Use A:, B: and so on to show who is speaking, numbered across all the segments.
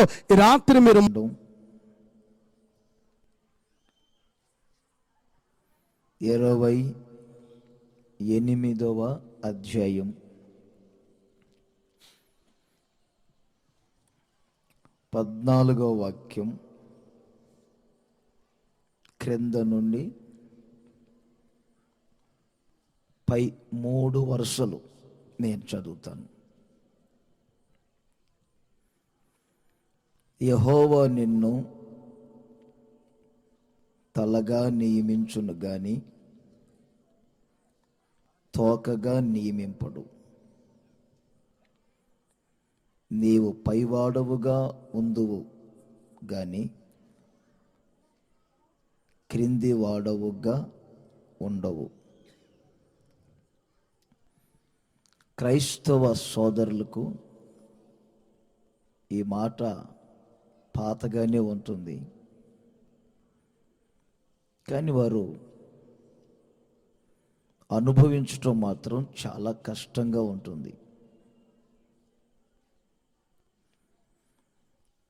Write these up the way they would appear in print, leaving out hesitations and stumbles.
A: ఈ రాత్రి మీరు
B: 28వ అధ్యాయం 14వ వాక్యం క్రింద నుండి పై 3 వరుసలు నేను చదువుతాను. యెహోవా నిన్ను తలగా నియమించును గాని తోకగా నియమింపడు. నీవు పైవాడవుగా ఉందువు గాని క్రింది వాడవుగా ఉండవు. క్రైస్తవ సోదరులకు ఈ మాట పాతగానే ఉంటుంది, కానీ వారు అనుభవించటం మాత్రం చాలా కష్టంగా ఉంటుంది.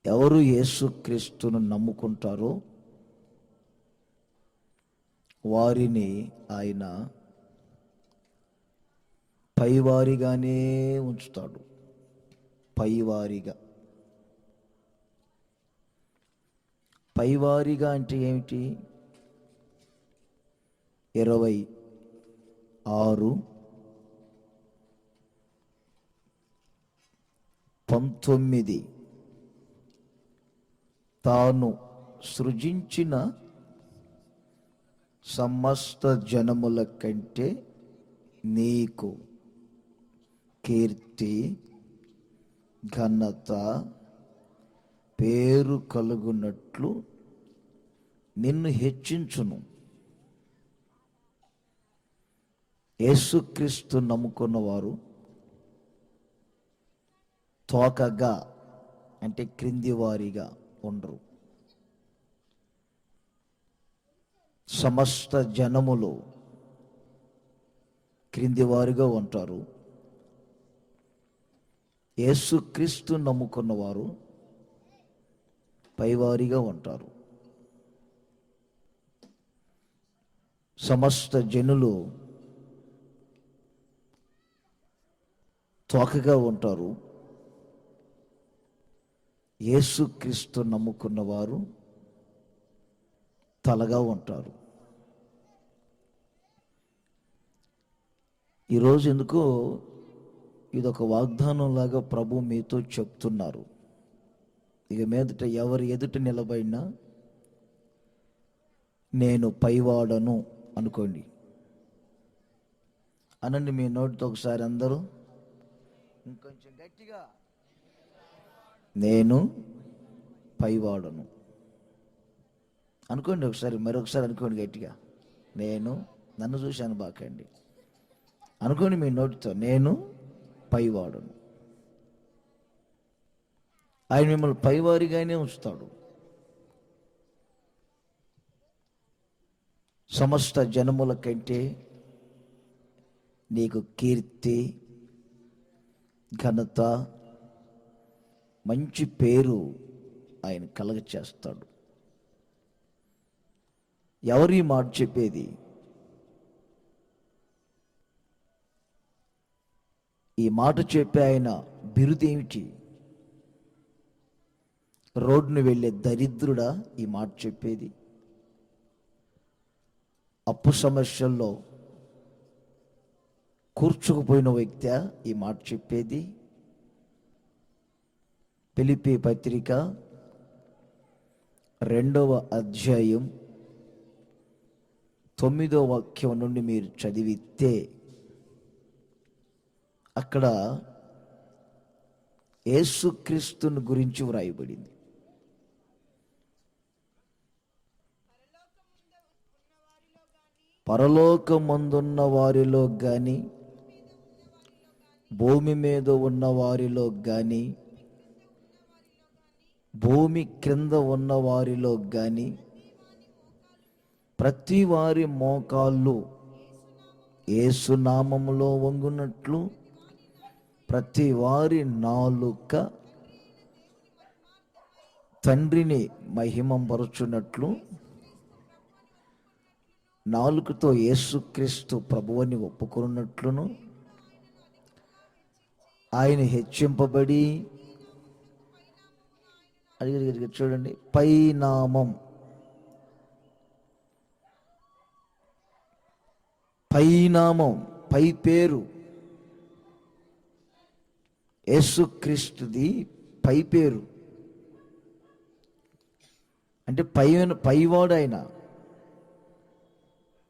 B: ఎవరు యేసుక్రీస్తును నమ్ముకుంటారో వారిని ఆయన పైవారిగానే ఉంచుతాడు. పైవారిగా అంటే ఏమిటి? 26:19 తాను సృజించిన సమస్త జనముల కంటే నీకు కీర్తి, ఘనత, పేరు కలుగునట్లు నిన్ను హెచ్చించును. యేసుక్రీస్తు నమ్ముకున్నవారు తోకగా అంటే క్రింది వారిగా ఉండరు. సమస్త జనములు క్రింది వారిగా ఉంటారు. యేసుక్రీస్తు నమ్ముకున్నవారు పైవారిగా ఉంటారు. సమస్త జనులు తోకగా ఉంటారు. యేసుక్రీస్తు నమ్ముకున్నవారు తలగా ఉంటారు. ఈరోజు ఎందుకో ఇదొక వాగ్దానం లాగా ప్రభు మీతో చెప్తున్నారు. ఇక మీదట ఎవరి ఎదుట నిలబడినా నేను పైవాడను అనుకోండి. అనండి మీ నోటితో ఒకసారి అందరూ, ఇంకొంచెం గట్టిగా, నేను పైవాడను అనుకోండి. ఒకసారి మరొకసారి అనుకోండి గట్టిగా. నేను, నన్ను చూశాను బాకండి, అనుకోండి మీ నోటితో, నేను పైవాడను. ఆయన మిమ్మల్ని పైవారిగానే ఉంచుతాడు. సమస్త జనముల కంటే నీకు కీర్తి, ఘనత, మంచి పేరు ఆయన కలగచేస్తాడు. ఎవరి మాట చెప్పేది? ఈ మాట చెప్పే ఆయన బిరుదు ఏమిటి? రోడ్డును వెళ్ళే దరిద్రుడా ఈ మాట చెప్పేది? అప్పు సమస్యల్లో కూర్చుకుపోయిన వ్యక్తి ఈ మాట చెప్పేది? ఫిలిప్పీ పత్రిక 2వ అధ్యాయం 9వ వాక్యం నుండి మీరు చదివితే అక్కడ యేసుక్రీస్తుని గురించి వ్రాయబడింది. పరలోకమందున్న వారిలో కానీ భూమి మీద ఉన్న వారిలో కానీ భూమి క్రింద ఉన్న వారిలో కానీ ప్రతి వారి మోకాళ్ళు యేసునామములో వంగునట్లు ప్రతి వారి నాలుక తండ్రిని మహిమపరచున్నట్లు నాలుకతో యేసుక్రీస్తు ప్రభువుని ఒప్పుకున్నట్లును ఆయన హెచ్చింపబడి అడిగి చూడండి, పైనామం, పైనామం, పై పేరు, యేసుక్రీస్తుది పై పేరు. అంటే పైవాడు ఆయన.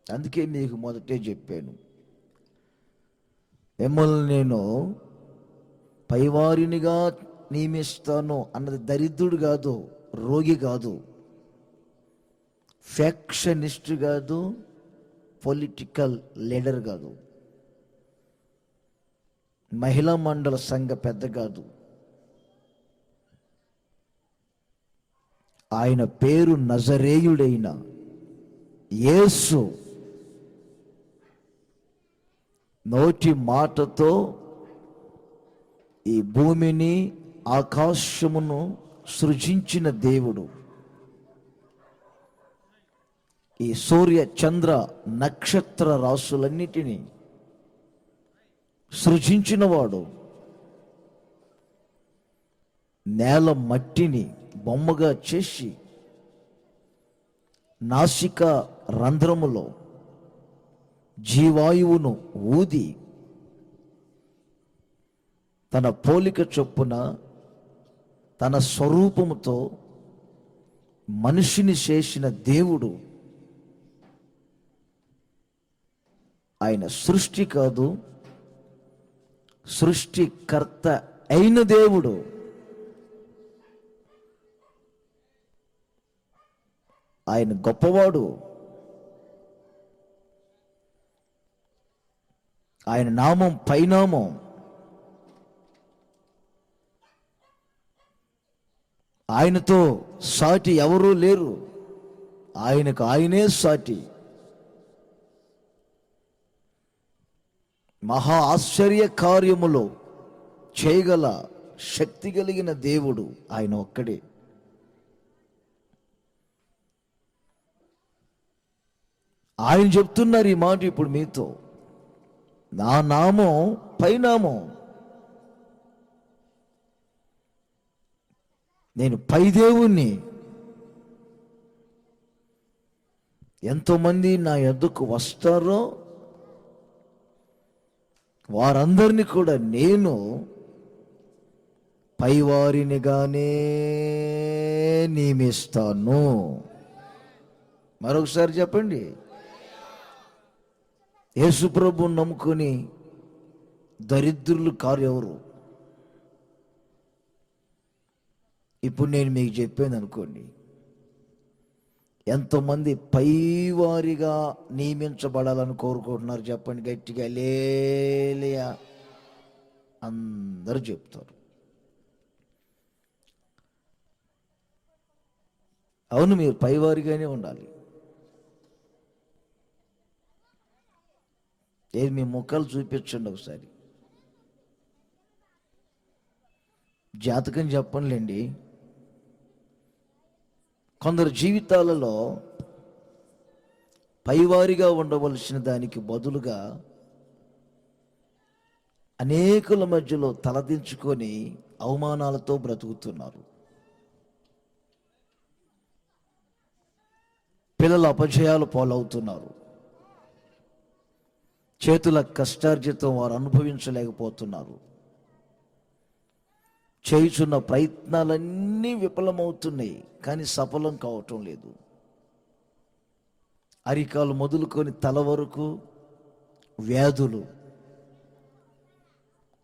B: అందుకే మీకు మొదటే చెప్పాను, మిమ్మల్ని నేను పైవారినిగా నియమిస్తాను అన్నది దరిద్రుడు కాదు, రోగి కాదు, ఫ్యాక్షనిస్ట్ కాదు, పొలిటికల్ లీడర్ కాదు, మహిళా మండల సంఘ పెద్ద కాదు. ఆయన పేరు నజరేయుడైన యేసు. నోటి మాటతో ఈ భూమిని ఆకాశమును సృజించిన దేవుడు, ఈ సూర్య చంద్ర నక్షత్ర రాశులన్నిటినీ సృజించినవాడు, నేల మట్టిని బొమ్మగా చేసి నాసిక రంధ్రములో జీవాయువును ఊది తన పోలిక చొప్పున తన స్వరూపముతో మనిషిని చేసిన దేవుడు. ఆయన సృష్టి కాదు, సృష్టికర్త అయిన దేవుడు. ఆయన గొప్పవాడు. ఆయన నామం పైనామం. ఆయనతో సాటి ఎవరూ లేరు. ఆయనకు ఆయనే సాటి. మహా ఆశ్చర్య కార్యములో చేయగల శక్తి కలిగిన దేవుడు ఆయన ఒక్కడే. ఆయన చెప్తున్నారు ఈ మాట ఇప్పుడు మీతో, నా నామం పైనామం. నేను పై దేవుణ్ణి. ఎంతోమంది నా యొద్దకు వస్తారో వారందరినీ కూడా నేను పైవారినిగానే నియమిస్తాను. మరొకసారి చెప్పండి. యేసుప్రభుని నమ్ముకొని దరిద్రులు కారు ఎవరు? ఇప్పుడు నేను మీకు చెప్పాను అనుకోండి, ఎంతోమంది పైవారిగా నియమించబడాలని కోరుకుంటున్నారు? చెప్పండి గట్టిగా, లేలియా. అందరూ చెప్తారు. అవును, మీరు పైవారిగానే ఉండాలి. ఏది మీ ముఖాలు చూపించండి ఒకసారి. జాతకం చెప్పనులేండి. కొందరు జీవితాలలో పైవారిగా ఉండవలసిన దానికి బదులుగా అనేకుల మధ్యలో తలదించుకొని అవమానాలతో బ్రతుకుతున్నారు. పిల్లల అపజయాలు పాలవుతున్నారు. చేతుల కష్టార్జితం వారు అనుభవించలేకపోతున్నారు. చేయుచున్న ప్రయత్నాలన్నీ విఫలమవుతున్నాయి, కానీ సఫలం కావటం లేదు. అరికాలు మొదలుకొని తల వరకు వ్యాధులు,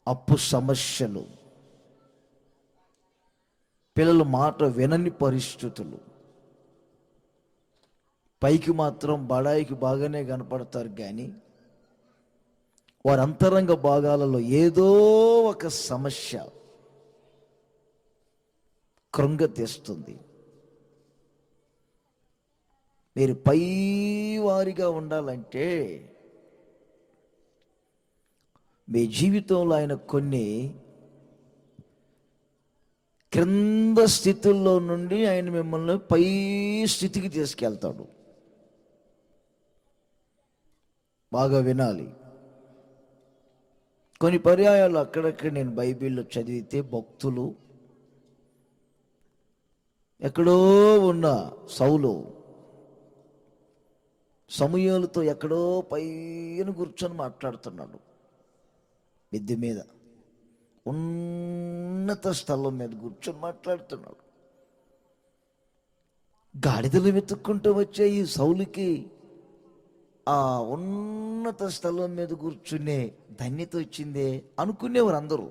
B: అప్పు సమస్యలు, పిల్లల మాట వినని పరిస్థితులు. పైకి మాత్రం బడాయికి బాగానే కనపడతారు, కానీ వారి అంతరంగ భాగాలలో ఏదో ఒక సమస్య కృంగతీస్తుంది. మీరు పైవారిగా ఉండాలంటే మీ జీవితంలో ఆయన కొన్ని క్రింద స్థితుల్లో నుండి ఆయన మిమ్మల్ని పై స్థితికి తీసుకెళ్తాడు. బాగా వినాలి. కొన్ని పర్యాయాలు అక్కడక్కడ నేను బైబిల్లో చదివితే భక్తులు ఎక్కడో ఉన్న సౌలు సమూయేలుతో ఎక్కడో పైన కూర్చొని మాట్లాడుతున్నాడు. మిద్దె మీద, ఉన్నత స్థలం మీద కూర్చొని మాట్లాడుతున్నాడు. గాడిదలు వెతుక్కుంటూ వచ్చే ఈ సౌలుకి ఆ ఉన్నత స్థలం మీద కూర్చునే ధన్యత వచ్చిందే అనుకునేవారు అందరూ.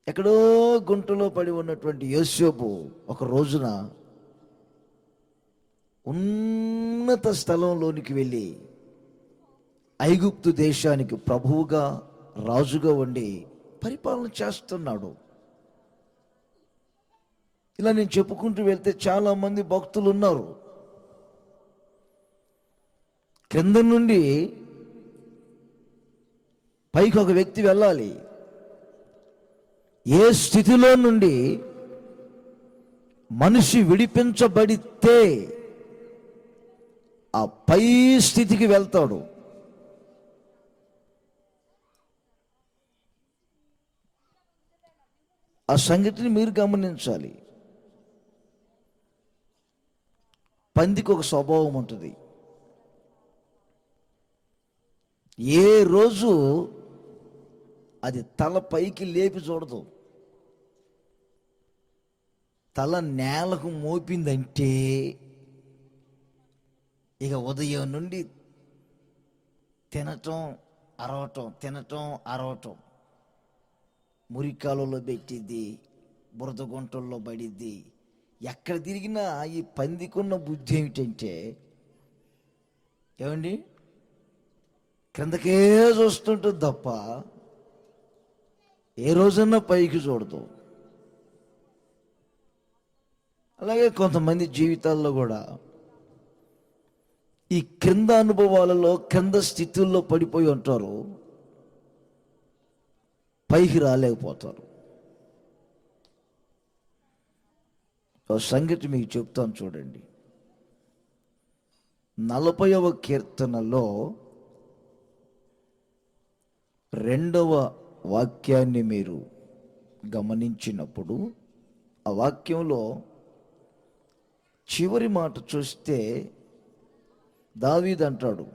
B: ఎక్కడో గుంటలో పడి ఉన్నటువంటి యోసేపు ఒక రోజున ఉన్నత స్థలంలోనికి వెళ్ళి ఐగుప్తు దేశానికి ప్రభువుగా రాజుగా ఉండి పరిపాలన చేస్తున్నాడు. ఇలా నేను చెప్పుకుంటూ వెళ్తే చాలా మంది భక్తులు ఉన్నారు. కింద నుండి పైకి ఒక వ్యక్తి వెళ్ళాలి. ఏ స్థితిలో నుండి మనిషి విడిపించబడితే ఆ పై స్థితికి వెళ్తాడు. ఆ సంగతిని మీరు గమనించాలి. పందికి ఒక స్వభావం ఉంటుంది. ఏ రోజు అది తల పైకి లేపి చూడదు. తల నేలకు మోపిందంటే ఇక ఉదయం నుండి తినటం అరవటం, మురికాలలో పెట్టిద్ది, బురద గుంటల్లో పడిద్ది. ఎక్కడ తిరిగినా ఈ పందికున్న బుద్ధి ఏమిటంటే, ఏమండి, క్రిందకే చూస్తుంటుంది తప్ప ఏ రోజన్నా పైకి చూడదు. అలాగే కొంతమంది జీవితాల్లో కూడా ఈ క్రింద అనుభవాలలో, క్రింద స్థితుల్లో పడిపోయి ఉంటారు, పైకి రాలేకపోతారు. ఒక సంగతి మీకు చెప్తాను చూడండి. 40వ కీర్తనలో 2వ వాక్యాన్ని మీరు గమనించినప్పుడు, ఆ వాక్యంలో చివరి మాట చూస్తే దావీదు అంటాడు,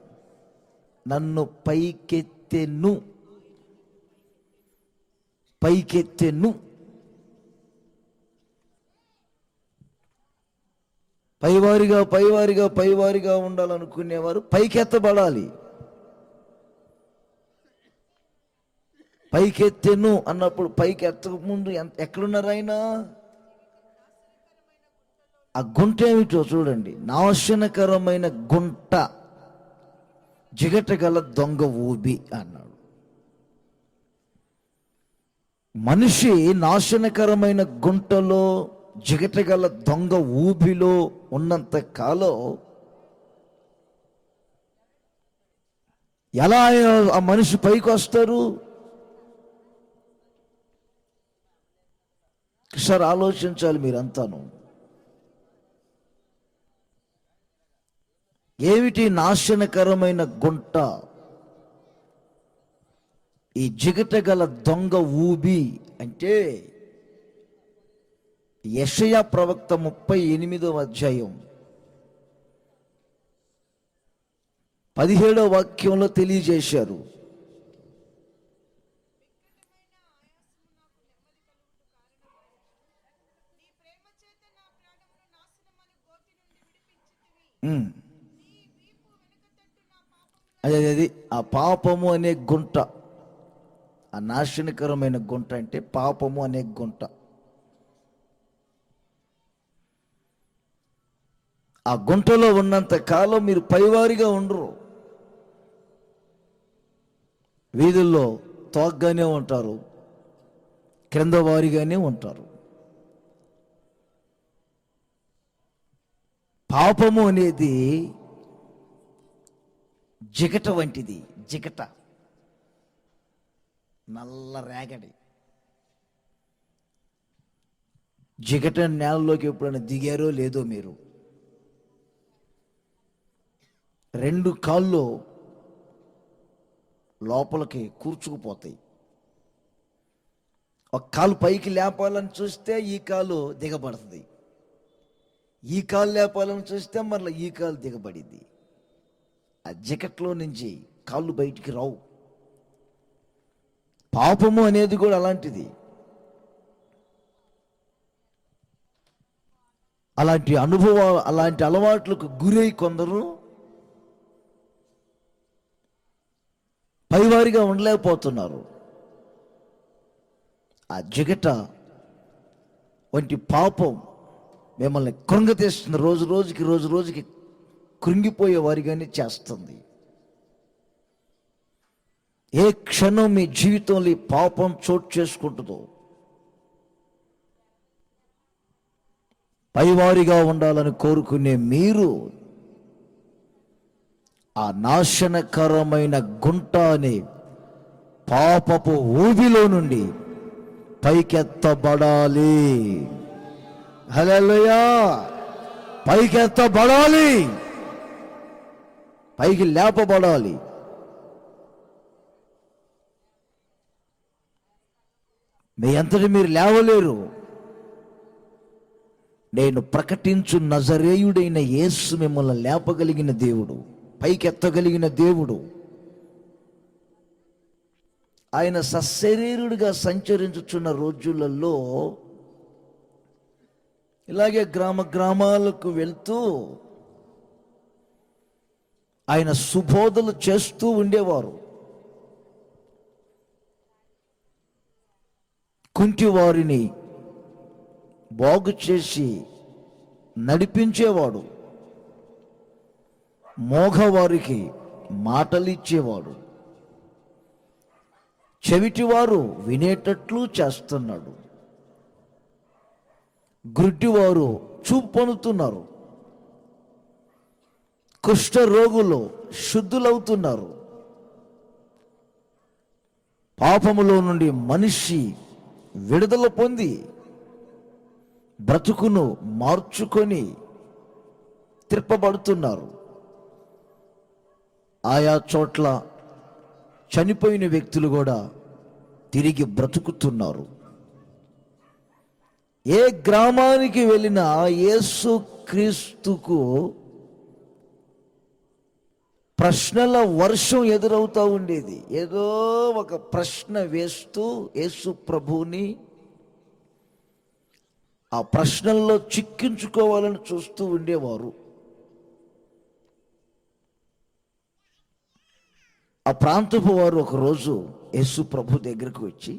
B: నన్ను పైకెత్తెను. పైవారిగా ఉండాలనుకునేవారు పైకెత్తబడాలి. పైకెత్తెను అన్నప్పుడు పైకి ఎత్తక ముందు ఎక్కడున్నారు ఆయన? ఆ గుంట ఏమిటో చూడండి. నాశనకరమైన గుంట, జిగటగల దొంగ ఊబి అన్నాడు. మనిషి నాశనకరమైన గుంటలో, జిగటగల దొంగ ఊబిలో ఉన్నంత కాలం ఎలా ఆ మనిషి పైకి వస్తారు? ఒకసారి ఆలోచించాలి మీరంతాను. ఏమిటి నాశనకరమైన గుంట? ఈ జిగటగల దొంగ ఊబి అంటే యెషయా ప్రవక్త 38వ అధ్యాయం 17వ వాక్యంలో తెలియజేశారు. అది ఆ పాపము అనే గుంట, ఆ నాశనకరమైన గుంట అంటే పాపము అనే గుంట. ఆ గుంటలో ఉన్నంత కాలం మీరు పైవారిగా ఉండరు. వీధుల్లో తోగ్గానే ఉంటారు, క్రింద వారిగానే ఉంటారు. పాపము అనేది జిగట వంటిది. జిగట, నల్ల రేగడి. జిగట నేలలోకి ఎప్పుడైనా దిగారో లేదో మీరు. 2 కాళ్ళు లోపలికి కూర్చుకుపోతాయి. ఒక కాలు పైకి లేపాలని చూస్తే ఈ కాలు దిగబడుతుంది, ఈ కాలు లేపాలని చూస్తే మరలా ఈ కాలు దిగబడింది. ఆ జిగట్లో నుంచి కాళ్ళు బయటికి రావు. పాపము అనేది కూడా అలాంటిది. అలాంటి అనుభవాలు, అలాంటి అలవాట్లకు గురై కొందరు పైవారిగా ఉండలేకపోతున్నారు. ఆ జిగట వంటి పాపం మిమ్మల్ని కృంగతీస్తుంది, రోజు రోజుకి కృంగిపోయే వారిగానే చేస్తుంది. ఏ క్షణం మీ జీవితంలో ఈ పాపం చోటు చేసుకుంటుందో, పైవారిగా ఉండాలని కోరుకునే మీరు ఆ నాశనకరమైన గుంట అనే పాపపు ఊబిలో నుండి పైకెత్తబడాలి. హల్లెలూయా! పైకెత్తబడాలి, పైకి లేపబడాలి. మీ అంతటి మీరు లేవలేరు. నేను ప్రకటించు నజరేయుడైన యేసు మిమ్మల్ని లేపగలిగిన దేవుడు, పైకెత్తగలిగిన దేవుడు. ఆయన సశరీరుడిగా సంచరించుచున్న రోజులలో ఇలాగే గ్రామాలకు వెళ్తూ ఆయన సుబోధలు చేస్తూ ఉండేవారు. కుంటి వారిని బాగు చేసి నడిపించేవాడు, మోగవారికి మాటలు ఇచ్చేవాడు, చెవిటివారు వినేటట్లు చేస్తున్నాడు, గుడ్డివారు చూపు పొందుతున్నారు, కుష్ఠ రోగులు శుద్ధులవుతున్నారు. పాపములో నుండి మనిషి విడుదల పొంది బ్రతుకును మార్చుకొని త్రిప్పబడుతున్నారు. ఆయా చోట్ల చనిపోయిన వ్యక్తులు కూడా తిరిగి బ్రతుకుతున్నారు. ఏ గ్రామానికి వెళ్ళినా యేసు క్రీస్తుకు ప్రశ్నల వర్షం ఎదురవుతూ ఉండేది. ఏదో ఒక ప్రశ్న వేస్తూ యేసు ప్రభువుని ఆ ప్రశ్నల్లో చిక్కించుకోవాలని చూస్తూ ఉండేవారు. ఆ ప్రాంతపు వారు ఒకరోజు యేసు ప్రభు దగ్గరకు వచ్చి,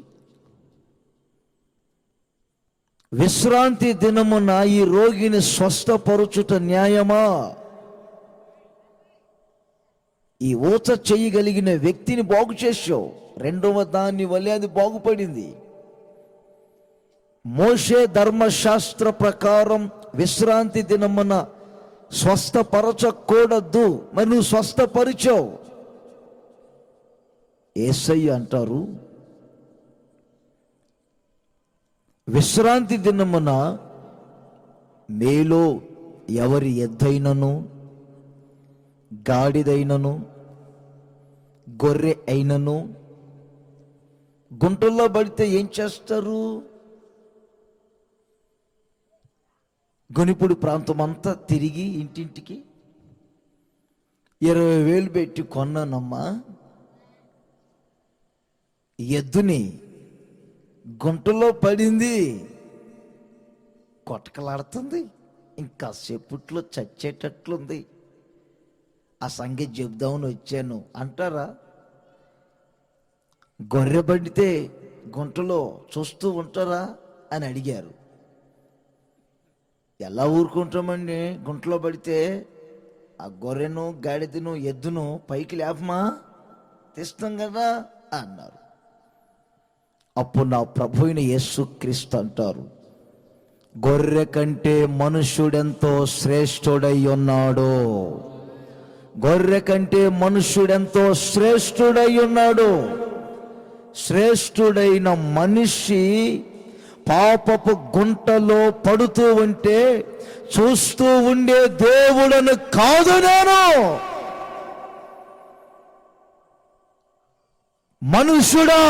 B: విశ్రాంతి దినమున ఈ రోగిని స్వస్థపరుచుట న్యాయమా? ఈ ఊచ చేయగలిగిన వ్యక్తిని బాగు చేసావు, 2వ దాని వల్లే అది బాగుపడింది. మోషే ధర్మశాస్త్ర ప్రకారం విశ్రాంతి దినమున స్వస్థపరచకూడదు, మరి నువ్వు స్వస్థపరిచావు. యేసయ్య అంటారు, విశ్రాంతి దినమున మీలో ఎవరి ఎద్దైనను గాడిదైనను గొర్రె అయినను గుంటల్లో పడితే ఏం చేస్తారు? గొనిపుడి ప్రాంతం అంతా తిరిగి ఇంటింటికి 20,000 పెట్టి కొన్నానమ్మా, ఎద్దుని గుంటలో పడింది, కొట్టకలాడుతుంది, ఇంకా సేపట్లో చచ్చేటట్లుంది, ఆ సంగతి చెబుదామని వచ్చాను అంటారా? గొర్రె పడితే గుంటలో చూస్తూ ఉంటారా అని అడిగారు. ఎలా ఊరుకుంటామండి? గుంటలో పడితే ఆ గొర్రెను గాడిదను ఎద్దును పైకి లేపమా, తీస్తాం కదా అన్నారు. అప్పుడు నా ప్రభు అయిన యేసుక్రీస్తు అంటారు, గొర్రె కంటే మనుష్యుడెంతో శ్రేష్ఠుడై ఉన్నాడు. గొర్రె కంటే మనుష్యుడెంతో శ్రేష్ఠుడై ఉన్నాడు. శ్రేష్ఠుడైన మనిషి పాపపు గుంటలో పడుతూ ఉంటే చూస్తూ ఉండే దేవుడను కాదు నేను, మనుష్యుడా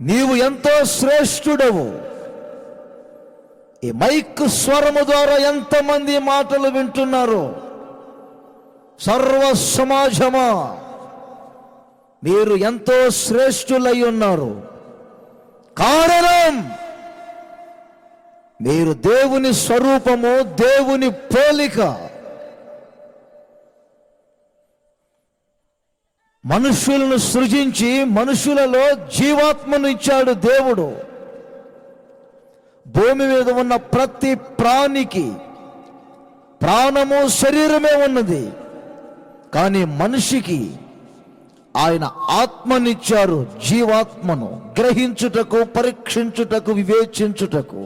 B: నీవు ఎంతో శ్రేష్ఠుడవు. ఈ మైక్ స్వరము ద్వారా ఎంతమంది మాటలు వింటున్నారు? సర్వ సమాజమా, మీరు ఎంతో శ్రేష్ఠులై ఉన్నారు. కారణం మీరు దేవుని స్వరూపము, దేవుని పోలిక. మనుష్యులను సృజించి మనుషులలో జీవాత్మను ఇచ్చాడు దేవుడు. భూమి మీద ఉన్న ప్రతి ప్రాణికి ప్రాణము, శరీరమే ఉన్నది. కానీ మనిషికి ఆయన ఆత్మనిచ్చారు, జీవాత్మను గ్రహించుటకు, పరీక్షించుటకు, వివేచించుటకు.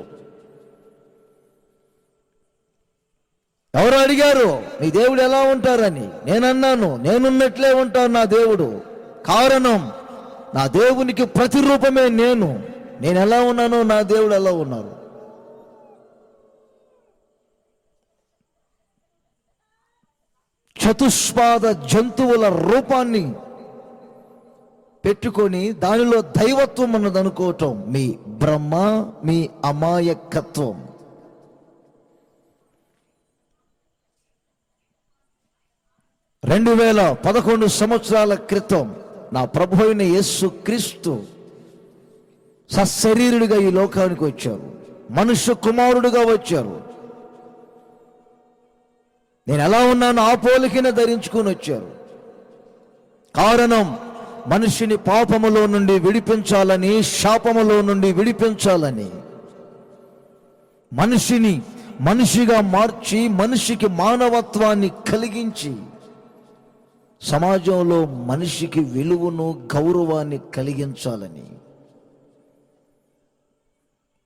B: ఎవరు అడిగారు నీ దేవుడు ఎలా ఉంటారని? నేనన్నాను, నేనున్నట్లే ఉంటాను నా దేవుడు. కారణం నా దేవునికి ప్రతిరూపమే నేను. నేను ఎలా ఉన్నానో నా దేవుడు ఎలా ఉన్నారు. చతుష్పాద జంతువుల రూపాన్ని పెట్టుకొని దానిలో దైవత్వం అన్నది అనుకోవటం మీ బ్రహ్మ, మీ అమాయకత్వం. రెండు 2011 సంవత్సరాల క్రితం నా ప్రభు అయిన యేసు క్రీస్తు సశరీరుడిగా ఈ లోకానికి వచ్చారు, మనుష్య కుమారుడుగా వచ్చారు. నేను ఎలా ఉన్నాను ఆ పోలికనే ధరించుకొని వచ్చారు. కారణం మనిషిని పాపములో నుండి విడిపించాలని, శాపములో నుండి విడిపించాలని, మనిషిని మనిషిగా మార్చి మనిషికి మానవత్వాన్ని కలిగించి సమాజంలో మనిషికి విలువను, గౌరవాన్ని కలిగించాలని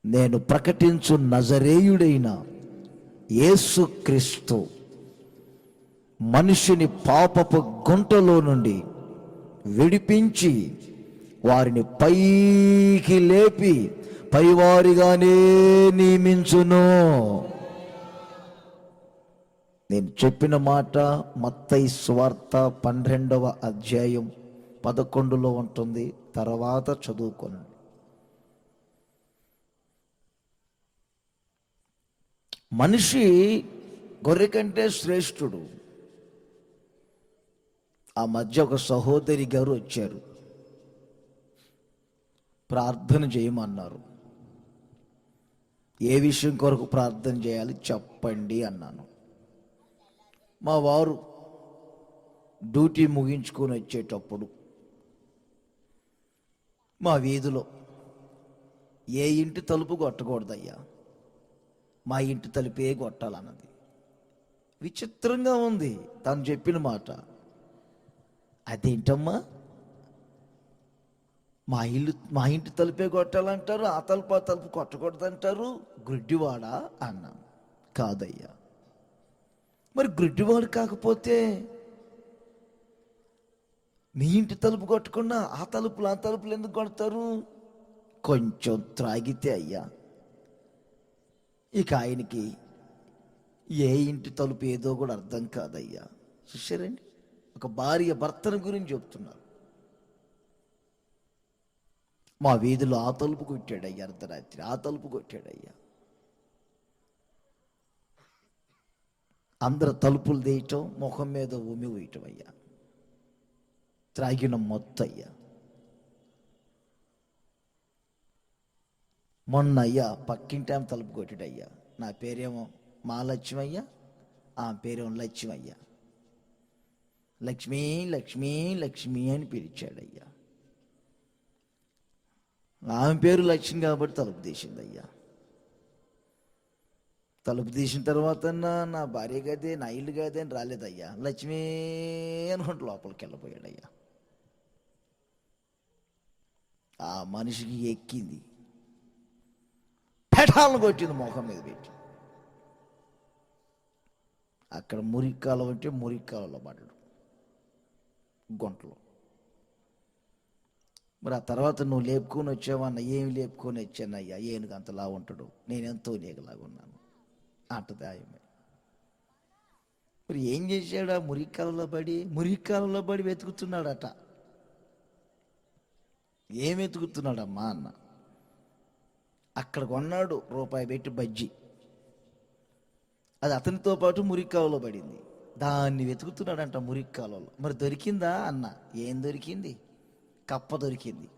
B: నేను ప్రకటించు నజరేయుడైన యేసుక్రీస్తు మనిషిని పాపపు గుంటలో నుండి విడిపించి వారిని పైకి లేపి పైవారిగానే నియమించును. నేను చెప్పిన మాట మత్తయి సువార్త 12వ అధ్యాయం 11లో ఉంటుంది. తర్వాత చదువుకోండి. మనిషి గొర్రె కంటే శ్రేష్ఠుడు. ఆ మధ్య ఒక సహోదరి గారు వచ్చారు, ప్రార్థన చేయమన్నారు. ఏ విషయం కొరకు ప్రార్థన చేయాలి చెప్పండి అన్నాను. మా వారు డ్యూటీ ముగించుకొని వచ్చేటప్పుడు మా వీధిలో ఏ ఇంటి తలుపు కొట్టకూడదయ్యా, మా ఇంటి తలుపే కొట్టాలన్నది. విచిత్రంగా ఉంది తను చెప్పిన మాట. అదేంటమ్మా, మా ఇంటి తలుపే కొట్టాలంటారు, ఆ తలుపు కొట్టకూడదంటారు, గుడ్డివాడా అన్నా. కాదయ్యా. మరి గుడ్డివాడు కాకపోతే మీ ఇంటి తలుపు కొట్టకుండా ఆ తలుపులు ఎందుకు కొడతారు? కొంచెం త్రాగితే అయ్యా. ఇక ఆయనకి ఏ ఇంటి తలుపు ఏదో కూడా అర్థం కాదయ్యా. చూశారండి, ఒక భార్య భర్తను గురించి చెప్తున్నారు. మా వీధిలో ఆ తలుపు కొట్టాడయ్యా, అర్ధరాత్రి ఆ తలుపు కొట్టాడయ్యా. అందరు తలుపులు తీయటం, ముఖం మీద ఉమి వేయటం అయ్యా. త్రాగిన మొత్తం అయ్యా. మొన్న అయ్యా పక్కింటి ఆమె తలుపు కొట్టాడయ్యా. నా పేరేమో మహాలక్ష్మయ్యా, ఆ పేరేమో లక్ష్మయ్యా. లక్ష్మీ లక్ష్మీ లక్ష్మీ అని పిలిచాడయ్యా. ఆమె పేరు లక్ష్మి కాబట్టి తలుపు తీసిందయ్యా. తలుపు తీసిన తర్వాత నా భార్య గదే, నా ఇల్లు గదే అని రాలేదయ్యా. లక్ష్మీ అనుకుంటూ లోపలికి వెళ్ళిపోయాడయ్యా. ఆ మనిషికి ఎక్కింది, పెటాలను కొట్టింది ముఖం మీద పెట్టి. అక్కడ మురికాలం అంటే మురికాలలో పడ్డాడు, గుంటలో. మరి ఆ తర్వాత నువ్వు లేపుకొని వచ్చావన్న, ఏమి లేపుకొని వచ్చానయ్యా, ఏనుగు అంతలా ఉంటాడు, నేనెంతో లేగలాగా ఉన్నాను అంటది ఆయమే. మరి ఏం చేశాడు? ఆ మురికాలలో పడి వెతుకుతున్నాడట. ఏం వెతుకుతున్నాడమ్మా అన్న. అక్కడ కొన్నాడు రూపాయి పెట్టి బజ్జి, అది అతనితో పాటు మురికాలలో పడింది. దాన్ని వెతుకుతున్నాడంట మురికాలలో. మరి దొరికిందా అన్న. ఏం దొరికింది? కప్ప దొరికింది.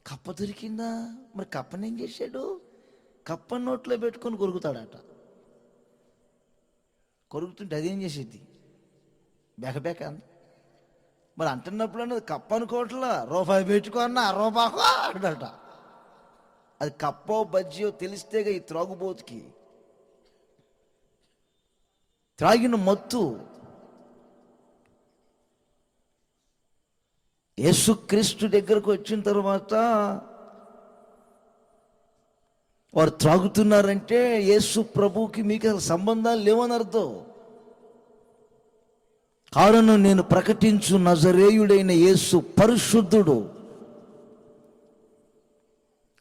B: కప్ప దొరికిందా? మరి కప్పని ఏం చేశాడు? కప్ప నోట్లో పెట్టుకొని కొరుకుతాడట. కొరుకుతుంటే అదేం చేసేది? బెకబెక అంది. మరి అంటున్నప్పుడు అన్నది కప్ప అనుకోవట్లా, రూపాయి పెట్టుకున్నా రూపాయకో అంటట. అది కప్పో బజ్జియో తెలిస్తేగా ఈ త్రాగుబోతుకి. త్రాగిన మత్తు. యేసుక్రీస్తు దగ్గరకు వచ్చిన తర్వాత వారు త్రాగుతున్నారంటే యేసు ప్రభువుకి మీకు అసలు సంబంధాలు లేవని అర్థం. కారణం, నేను ప్రకటించు నజరేయుడైన యేసు పరిశుద్ధుడు,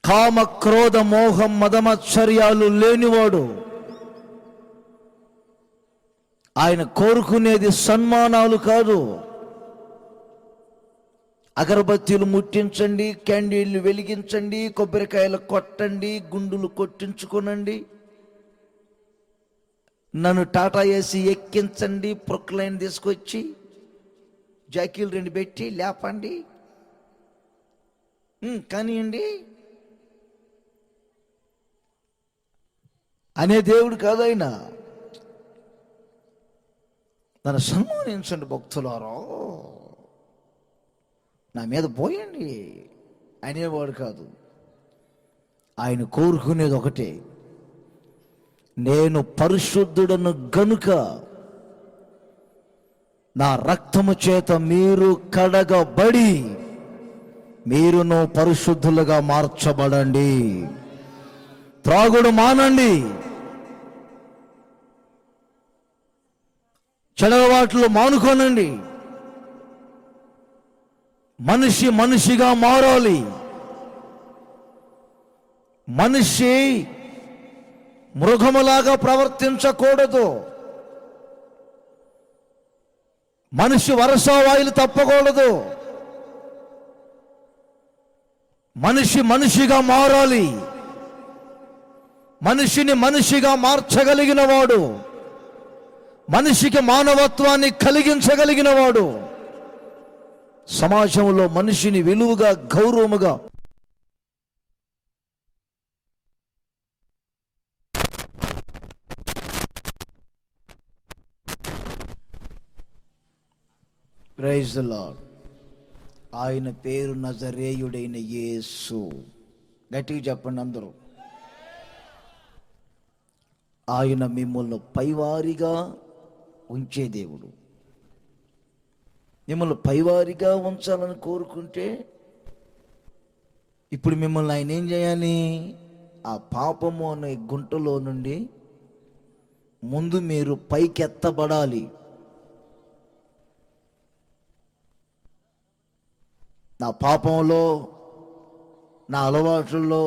B: కామ క్రోధ మోహం మదమత్సర్యాలు లేనివాడు. ఆయన కోరుకునేది సన్మానాలు కాదు. అగరబత్తీలు ముట్టించండి, క్యాండిళ్ళు వెలిగించండి, కొబ్బరికాయలు కొట్టండి, గుండులు కొట్టించుకోనండి, నన్ను టాటా ఏసి ఎక్కించండి, ప్రొక్లైన్ తీసుకొచ్చి జాకీలు 2 పెట్టి లేపండి, కానివ్వండి అనే దేవుడు కాదు ఆయన. నన్ను సన్మానించండి భక్తులారా, నా మీద పోయండి అనేవాడు కాదు. ఆయన కోరుకునేది ఒకటే, నేను పరిశుద్ధుడను గనుక నా రక్తము చేత మీరు కడగబడి మీరును పరిశుద్ధులుగా మార్చబడండి. త్రాగుడు మానండి, చెడవాట్లు మానుకోనండి. మనిషి మనిషిగా మారాలి. మనిషి మృగములాగా ప్రవర్తించకూడదు. మనిషి వరసవాయిలు తప్పకూడదు. మనిషి మనిషిగా మారాలి. మనిషిని మనిషిగా మార్చగలిగిన వాడు, మనిషికి మానవత్వాన్ని కలిగించగలిగిన వాడు, సమాజంలో మనిషిని విలువగా గౌరవముగా ప్రైజ్ ది లార్డ్. ఆయన పేరు నజరేయుడైన యేసు. గట్టిగా చెప్పండి అందరూ. ఆయన మిమ్మల్ని పైవారిగా ఉంచే దేవుడు. మిమ్మల్ని పైవారిగా ఉంచాలని కోరుకుంటే ఇప్పుడు మిమ్మల్ని ఆయన ఏం చేయాలి? ఆ పాపము అనే గుంటలో నుండి ముందు మీరు పైకెత్తబడాలి. నా పాపంలో, నా అలవాట్లలో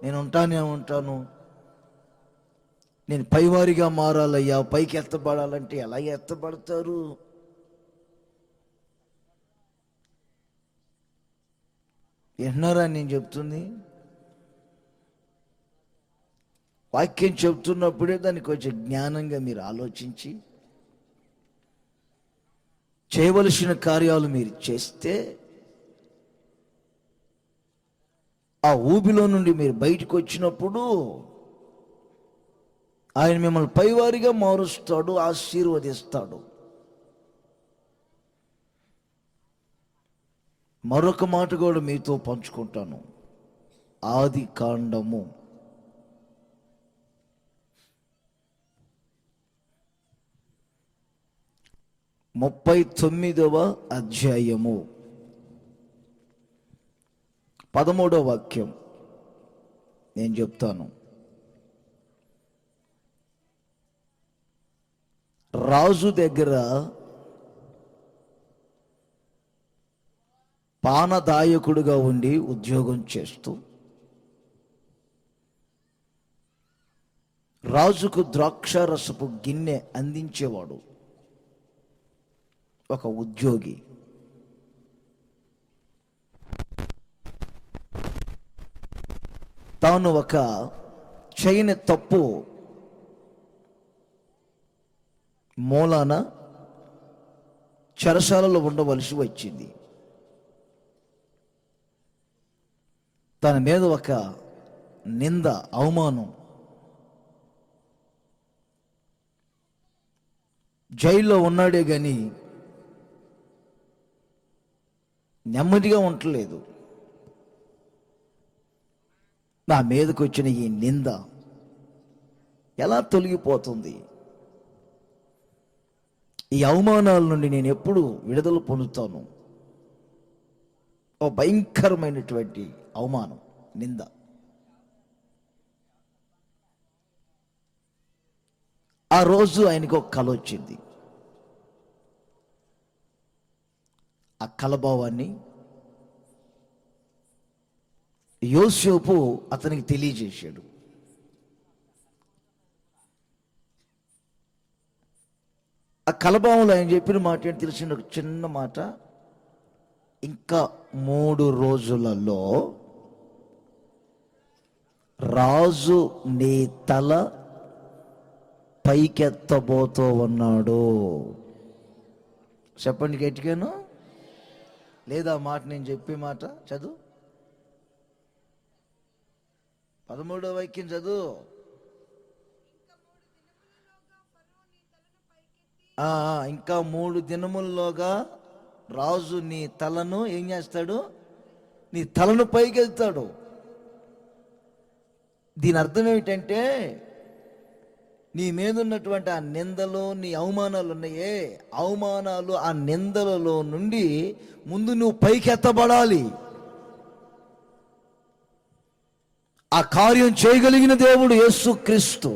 B: నేను ఉంటాను. నేను పైవారిగా మారాలయ్యా, పైకి ఎత్తబడాలంటే ఎలా ఎత్తబడతారు? విన్నారా నేను చెప్తుంది? వాక్యం చెప్తున్నప్పుడే దాన్ని కొంచెం జ్ఞానంగా మీరు ఆలోచించి చేయవలసిన కార్యాలు మీరు చేస్తే ఆ ఊబిలో నుండి మీరు బయటకు వచ్చినప్పుడు ఆయన మిమ్మల్ని పైవారిగా మారుస్తాడు, ఆశీర్వదిస్తాడు. మరొక మాట కూడా మీతో పంచుకుంటాను. ఆది కాండము 39వ అధ్యాయము 13వ వాక్యం నేను చెప్తాను. రాజు దగ్గర పానదాయకుడుగా ఉండి ఉద్యోగం చేస్తూ రాజుకు ద్రాక్షారసపు గిన్నె అందించేవాడు ఒక ఉద్యోగి. తాను ఒక చేయని తప్పు మూలాన చెరసాలలో ఉండవలసి వచ్చింది. తన మీద ఒక నింద, అవమానం. జైల్లో ఉన్నాడే కానీ నెమ్మదిగా ఉండలేదు. నా మీదకి వచ్చిన ఈ నింద ఎలా తొలగిపోతుంది? ఈ అవమానాల నుండి నేను ఎప్పుడు విడుదల పొందుతాను? ఓ భయంకరమైనటువంటి అవమానం, నింద. ఆ రోజు ఆయనకు ఒక కల వచ్చింది. ఆ కలభావాన్ని యోసేపు అతనికి తెలియజేశాడు. ఆ కలభావంలో ఆయన చెప్పిన మాట ఏంటి తెలిసిన? ఒక చిన్న మాట, ఇంకా 3 రోజులలో రాజు నీ తల పైకెత్తబోతూ ఉన్నాడు. చెప్పండి గట్టిగాను. లేదా మాట నేను చెప్పే మాట చదువు, 13వ వాక్యం చదువు. ఇంకా 3 దినముల్లోగా రాజు నీ తలను ఏం చేస్తాడు? నీ తలను పైకెత్తాడు. దీని అర్థం ఏమిటంటే, నీ మీద ఉన్నటువంటి ఆ నిందలు, నీ అవమానాలు ఉన్నాయే, అవమానాలు, ఆ నిందలలో నుండి ముందు నువ్వు పైకెత్తబడాలి. ఆ కార్యం చేయగలిగిన దేవుడు యేసుక్రీస్తు.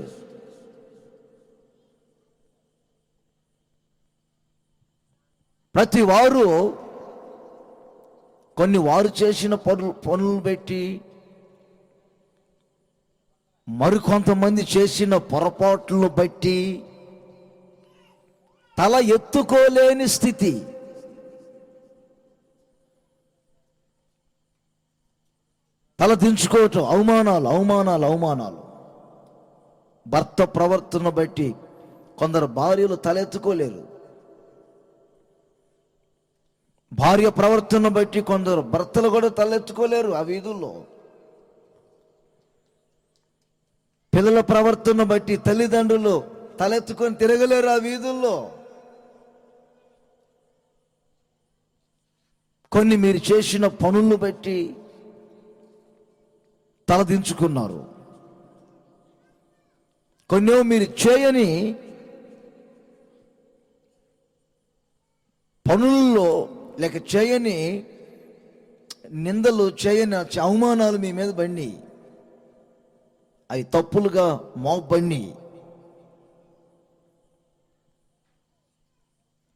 B: ప్రతి వారు వారు చేసిన పనులు పెట్టి, మరికొంతమంది చేసిన పొరపాట్లను బట్టి తల ఎత్తుకోలేని స్థితి. తల దించుకోవటం, అవమానాలు అవమానాలు అవమానాలు. భర్త ప్రవర్తన బట్టి కొందరు భార్యలు తలెత్తుకోలేరు. భార్య ప్రవర్తన బట్టి కొందరు భర్తలు కూడా తలెత్తుకోలేరు ఆ వీధుల్లో. పిల్లల ప్రవర్తన బట్టి తల్లిదండ్రులు తలెత్తుకొని తిరగలేరు ఆ వీధుల్లో. కొన్ని మీరు చేసిన పనులను బట్టి తలదించుకున్నారు. కొన్ని మీరు చేయని పనుల్లో లేక చేయని నిందలు, చేయని అవమానాలు మీ మీద బండి, అవి తప్పులుగా మోపబండి,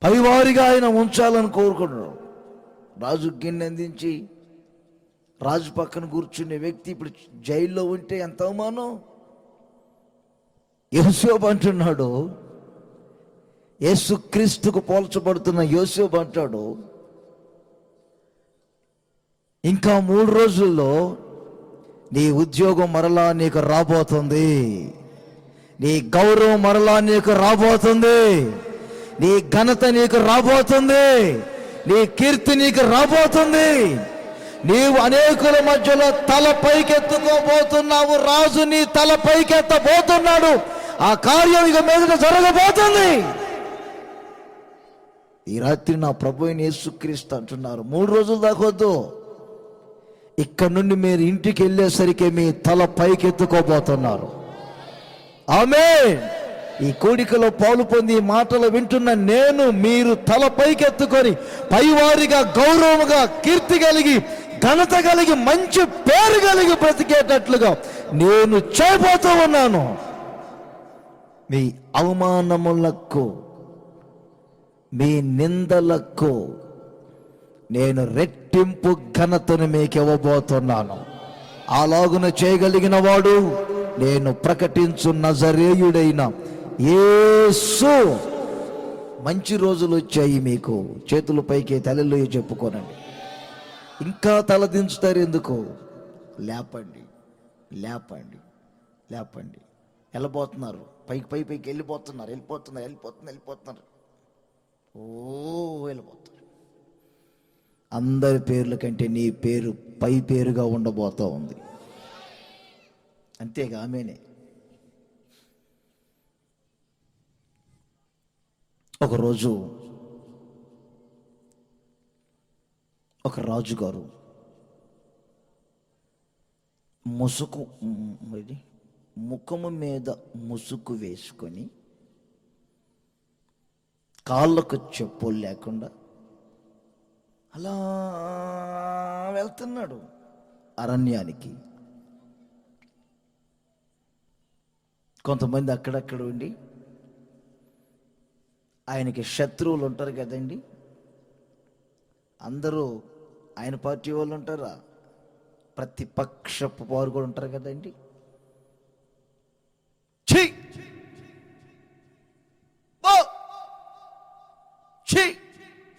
B: పైవారిగా ఆయన ఉంచాలని కోరుకున్నాడు. రాజు గిన్నె అందించి రాజు పక్కన కూర్చునే వ్యక్తి ఇప్పుడు జైల్లో ఉంటే ఎంత అవమానం. యోసేపు అంటున్నాడు, యేసుక్రీస్తుకు పోల్చబడుతున్న యోసేపు అంటాడు, ఇంకా 3 రోజుల్లో నీ ఉద్యోగం మరలా నీకు రాబోతుంది, నీ గౌరవం మరలా నీకు రాబోతుంది, నీ ఘనత నీకు రాబోతుంది, నీ కీర్తి నీకు రాబోతుంది. నీవు అనేకుల మధ్యలో తల పైకెత్తుకోబోతున్నావు. రాజు నీ తల పైకెత్తబోతున్నాడు. ఆ కార్యం ఇక మీద జరగబోతుంది. ఈ రాత్రి నా ప్రభు అయిన యేసుక్రీస్తు అంటున్నారు, 3 రోజులు దాకొద్దు, ఇక్కడ నుండి మీరు ఇంటికి వెళ్ళేసరికి మీ తల పైకెత్తుకోబోతున్నారు. ఆమేన్. ఈ కోడికలో పాలు పొంది మాటలు వింటున్న నేను, మీరు తల పైకెత్తుకొని పైవారిగా, గౌరవముగా, కీర్తి కలిగి, ఘనత కలిగి, మంచి పేరు కలిగి బ్రతికేటట్లుగా నేను చేయబోతూ ఉన్నాను. మీ అవమానములకు, మీ నిందలకు, నేను రెట్టింపు ఘనతను మీకు ఇవ్వబోతున్నాను. అలాగున చేయగలిగిన వాడు నేను ప్రకటించు నజరేయుడైన యేసు. మంచి రోజులు వచ్చాయి మీకు. చేతుల పైకి తలలు చెప్పుకోనండి. ఇంకా తలదించుతారు ఎందుకు? లేపండి, లేపండి, లేపండి. వెళ్ళిపోతున్నారు, పైకి వెళ్ళిపోతున్నారు. ఓ వెళ్ళిపోతారు. అందరి పేర్ల కంటే నీ పేరు పై పేరుగా ఉండబోతా ఉంది. అంతేగా? ఆమెనే. ఒకరోజు ఒక రాజుగారు ముఖము మీద ముసుగు వేసుకొని కాళ్ళకు చెప్పులు లేకుండా అలా వెళ్తున్నాడు అరణ్యానికి. కొంతమంది అక్కడక్కడ ఉండి, ఆయనకి శత్రువులు ఉంటారు కదండి, అందరూ ఆయన పార్టీ వాళ్ళు ఉంటారా? ప్రతిపక్షపు వారు కూడా ఉంటారు కదండి.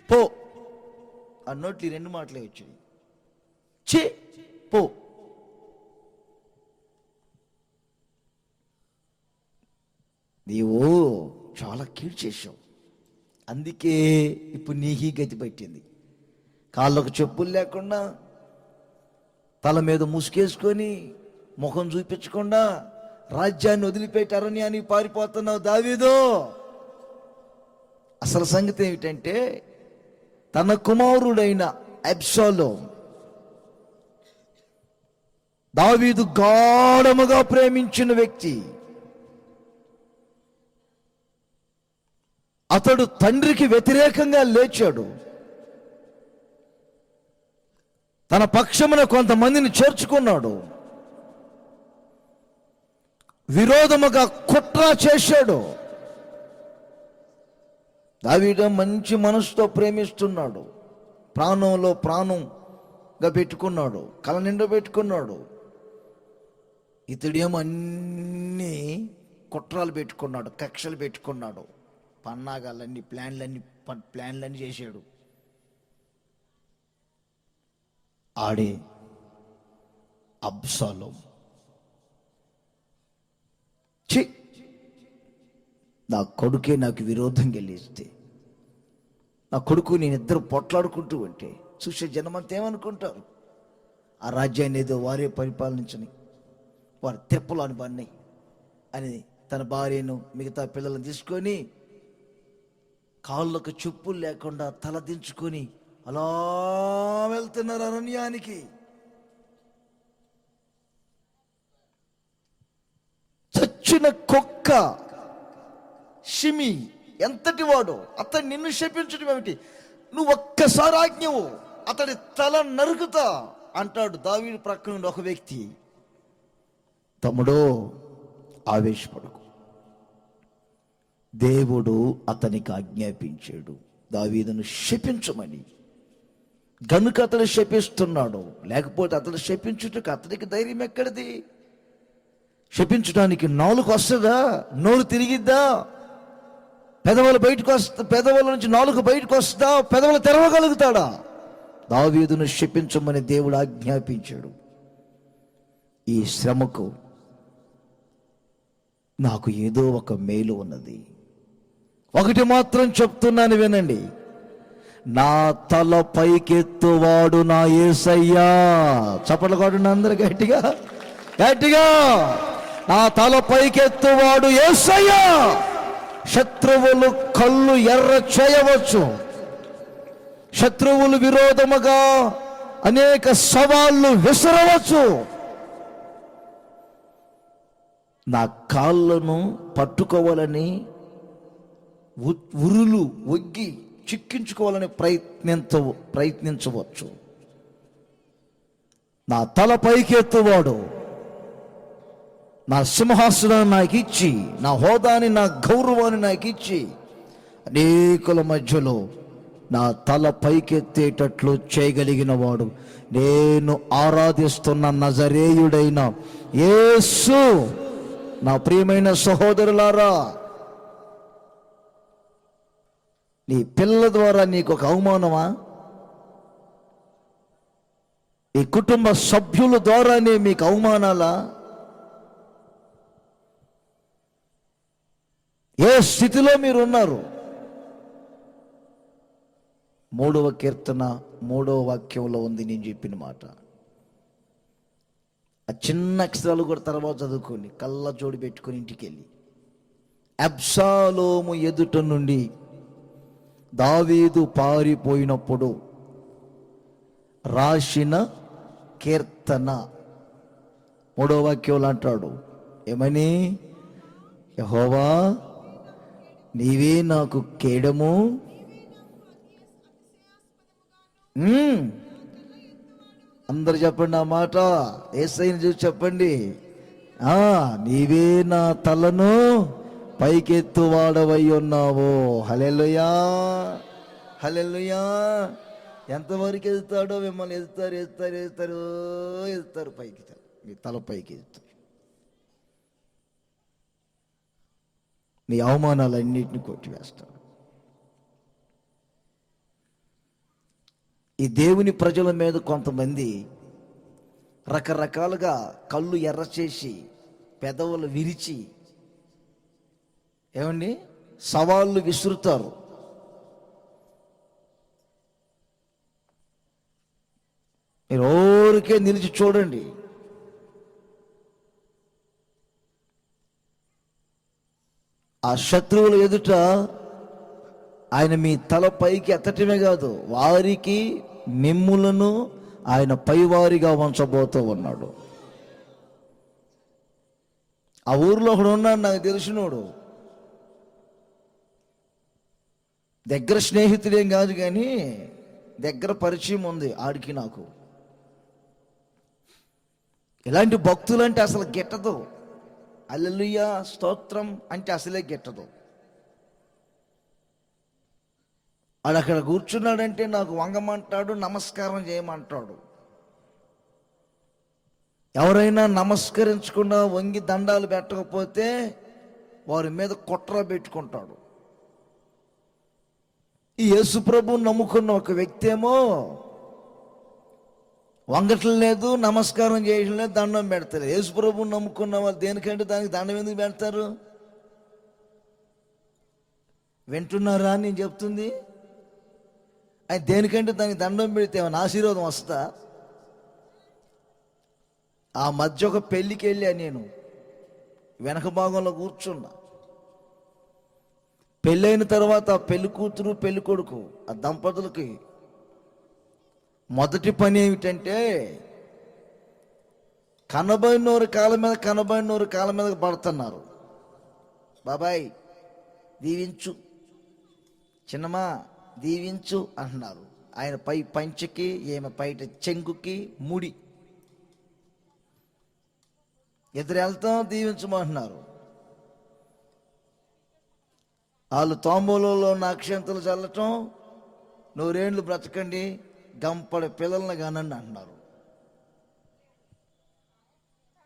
B: పో ఆ నోట్లు 2 మాటలే వచ్చాయి. ఛీ పో. నీవు చాలా కీడు చేశావు, అందుకే ఇప్పుడు నీకీ గతి పట్టింది. కాళ్ళకు చెప్పులు లేకుండా, తల మీద ముసుకేసుకొని, ముఖం చూపించకుండా రాజ్యాన్ని వదిలిపెట్టి అరణ్యానికి పారిపోతున్నావు దావీదు. అసలు సంగతి ఏమిటంటే, తన కుమారుడైన అబ్షాలోం దావీదు గాఢముగా ప్రేమించిన వ్యక్తి. అతడు తండ్రికి వ్యతిరేకంగా లేచాడు. తన పక్షమున కొంతమందిని చేర్చుకున్నాడు. విరోధముగా కుట్ర చేశాడు. దావీదు మంచి మనసుతో ప్రేమిస్తున్నాడు, ప్రాణంలో ప్రాణంగా పెట్టుకున్నాడు, కల నిండా పెట్టుకున్నాడు. ఇతడేమో అన్ని కుట్రాలు పెట్టుకున్నాడు, కక్షలు పెట్టుకున్నాడు, పన్నాగాలన్నీ ప్లాన్లన్నీ చేశాడు. ఆడే అబ్షాలోం. నా కొడుకే నాకు విరోధం గెలిస్తే, నా కొడుకు నేనిద్దరు పొట్లాడుకుంటూ ఉంటే చూసే జనమంతా ఏమనుకుంటారు? ఆ రాజ్యాన్ని ఏదో వారే పరిపాలించని, వారి తెప్పలు అనుబన్నాయి అని తన భార్యను మిగతా పిల్లలను తీసుకొని కాళ్ళకు చెప్పులు లేకుండా తల దించుకొని అలా వెళ్తున్నారు అరణ్యానికి. చచ్చిన కుక్క షిమి ఎంతటి వాడు, అతడు నిన్ను శపించడం ఏమిటి? నువ్వు ఒక్కసారి ఆజ్ఞవు, అతడి తల నరుకుతా అంటాడు దావీదు ప్రక్కన నుండి ఒక వ్యక్తి. తమ్ముడో, ఆవేశపడకు. దేవుడు అతనికి ఆజ్ఞాపించాడు దావీదును శపించమని. గనుక అతడు శపిస్తున్నాడు. లేకపోతే అతడు శపించుటకు అతనికి ధైర్యం ఎక్కడిది? శపించడానికి నాలుగు వస్తుందా? నోరు తిరిగిద్దా? పెదవుల నుంచి నాలుగు బయటకు వస్తుందా? పెదవులు తెరవగలుగుతాడా? దావీదును శపించమని దేవుడు ఆజ్ఞాపించాడు. ఈ శ్రమకు నాకు ఏదో ఒక మేలు ఉన్నది. ఒకటి మాత్రం చెప్తున్నాను వినండి, నా తల పైకెత్తువాడు నా యేసయ్యా. చప్పట్లు కొట్టండి అందరూ గట్టిగా గట్టిగా. నా తల పైకెత్తువాడు యేసయ్యా. శత్రువులు కళ్ళు ఎర్ర చేయవచ్చు, శత్రువులు విరోధముగా అనేక సవాళ్ళు విసరవచ్చు. నా కాళ్ళను పట్టుకోవాలని ఉరులు ఒగ్గి చిక్కించుకోవాలని ప్రయత్నించవచ్చు. నా తల పైకెత్తువాడు నా సింహాసనాన్ని నాకు ఇచ్చి, నా హోదాని, నా గౌరవాన్ని నాకు ఇచ్చి అనేకుల మధ్యలో నా తల పైకెత్తేటట్లు చేయగలిగిన వాడు, నేను ఆరాధిస్తున్న నజరేయుడైన యేసు. నా ప్రియమైన సహోదరులారా, నీ పిల్లల ద్వారా నీకు ఒక అవమానమా? ఈ కుటుంబ సభ్యుల ద్వారానే మీకు అవమానాలా? ఏ స్థితిలో మీరు ఉన్నారు? 3వ కీర్తన 3వ వాక్యంలో ఉంది నేను చెప్పిన మాట. ఆ చిన్న అక్షరాలు కూడా తర్వాత చదువుకోండి, కళ్ళ జోడి పెట్టుకొని ఇంటికి వెళ్ళి. అబ్షాలోము ఎదుట నుండి దావీదు పారిపోయినప్పుడు రాసిన కీర్తన 3వ వాక్యంలో అంటాడు, ఏమని? యెహోవా, నీవే నాకు కేడము, అందరు చెప్పండి ఆ మాట, యేసయ్యను చూసి చెప్పండి. నీవే నా తలను పైకెత్తువాడవై ఉన్నావు. హల్లెలూయా, హల్లెలూయా. ఎంతవరకు ఎదుగుతాడో మిమ్మల్ని ఎదుగుతారు పైకి, మీ తల పైకి ఎదుగుతారు. నీ అవమానాలన్నింటినీ కొట్టివేస్తాడు. ఈ దేవుని ప్రజల మీద కొంతమంది రకరకాలుగా కళ్ళు ఎర్ర చేసి పెదవులు విరిచి ఏమండి సవాళ్ళు విసురుతారు. మీరు ఊరికే నిలిచి చూడండి. ఆ శత్రువుల ఎదుట ఆయన మీ తల పైకి ఎత్తటమే కాదు, వారికి మిమ్ములను ఆయన పైవారిగా ఉంచబోతూ ఉన్నాడు. ఆ ఊర్లో ఒకడు ఉన్నాడు, నాకు తెలిసినోడు, దగ్గర స్నేహితుడేం కాదు కానీ దగ్గర పరిచయం ఉంది ఆడికి నాకు. ఇలాంటి భక్తులంటే అసలు గిట్టదు. హల్లెలూయా స్తోత్రం అంటే అసలే గిట్టదు. వాడు అక్కడ కూర్చున్నాడంటే నాకు వంగమంటాడు, నమస్కారం చేయమంటాడు. ఎవరైనా నమస్కరించకుండా వంగి దండాలు పెట్టకపోతే వారి మీద కుట్ర పెట్టుకుంటాడు. ఈ యేసు ప్రభువు నమ్ముకున్న ఒక వ్యక్తి ఏమో వంగటం లేదు, నమస్కారం చేయడం లేదు, దండం పెడతారు. యేసు ప్రభువు నమ్ముకున్న వాళ్ళు దేనికంటే దానికి దండం ఎందుకు పెడతారు? వింటున్నారా నేను చెప్తుంది? ఆయన దేనికంటే దానికి దండం పెడితే ఏమైనా ఆశీర్వాదం వస్తా? ఆ మధ్య ఒక పెళ్ళికి వెళ్ళా నేను, వెనక భాగంలో కూర్చున్నా. పెళ్ళైన తర్వాత పెళ్లి కూతురు పెళ్లి కొడుకు ఆ దంపతులకి మొదటి పని ఏమిటంటే కనబడినోరు కాళ్ళ మీద పడుతున్నారు. బాబాయ్ దీవించు, చిన్నమా దీవించు అంటున్నారు. ఆయన పై పంచకి ఈమె పైట చెంగుకి ముడి, ఇద్దరు వెళ్తాం దీవించమంటున్నారు. వాళ్ళు తాంబూలంలో అక్షంతలు చల్లటం, 100 ఏళ్ళు బ్రతకండి, గంపడి పిల్లల్ని కానండి అంటున్నారు.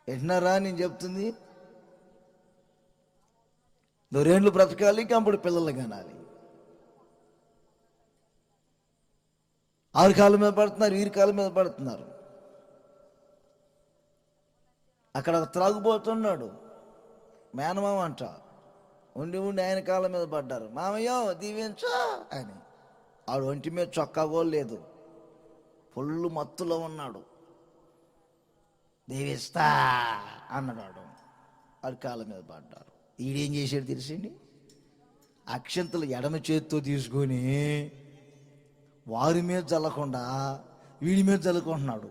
B: వింటున్నారా నేను చెప్తుంది? 100 ఏళ్ళు బ్రతకాలి, గంపడి పిల్లల్ని కానాలి. ఆరు కాళ్ళ మీద పడుతున్నారు, వీరి కాళ్ళ మీద పడుతున్నారు. అక్కడ త్రాగుబోతున్నాడు, మేనమామ అంట, ఉండి ఆయన కాళ్ళ మీద పడ్డారు. మామయ్యో దీవించా అని. ఆడు ఒంటి మీద చొక్కా కూడా లేదు, ఫుల్ మత్తులో ఉన్నాడు. దీవిస్తా అన్నాడు. ఆడు కాళ్ళ మీద పడ్డారు. ఈడేం చేశాడు తెలిసింది? అక్షంతలు ఎడమ చేతితో తీసుకొని వారి మీద చల్లకుండా వీడి మీద చల్లుకుంటున్నాడు.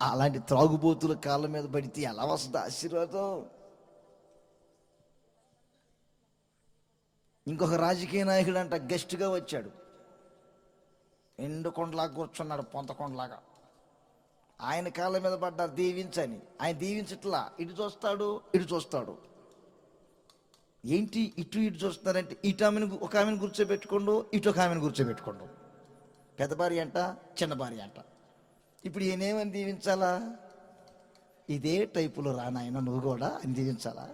B: అలాంటి త్రాగుబోతుల కాళ్ళ మీద పడితే ఎలా వస్తుంది ఆశీర్వాదం? ఇంకొక రాజకీయ నాయకుడు అంట గెస్ట్గా వచ్చాడు, ఎండుకొండలాగా కూర్చున్నాడు, పొంతకొండలాగా. ఆయన కాళ్ళ మీద పడ్డారు దీవించని. ఆయన దీవించట్లా, ఇటు చూస్తాడు ఇటు చూస్తాడు. ఏంటి ఇటు ఇటు చూస్తున్నారంటే, ఇటు ఆమెను ఒక ఆమెను కూర్చోబెట్టుకోండు, ఇటు ఒక ఆమెను కూర్చోబెట్టుకోండు. పెద్ద భార్య అంట, చిన్న భార్య అంట. ఇప్పుడు ఈయనేమని దీవించాలా? ఇదే టైపులో రా నాయన నువ్వు కూడా అని దీవించాలా?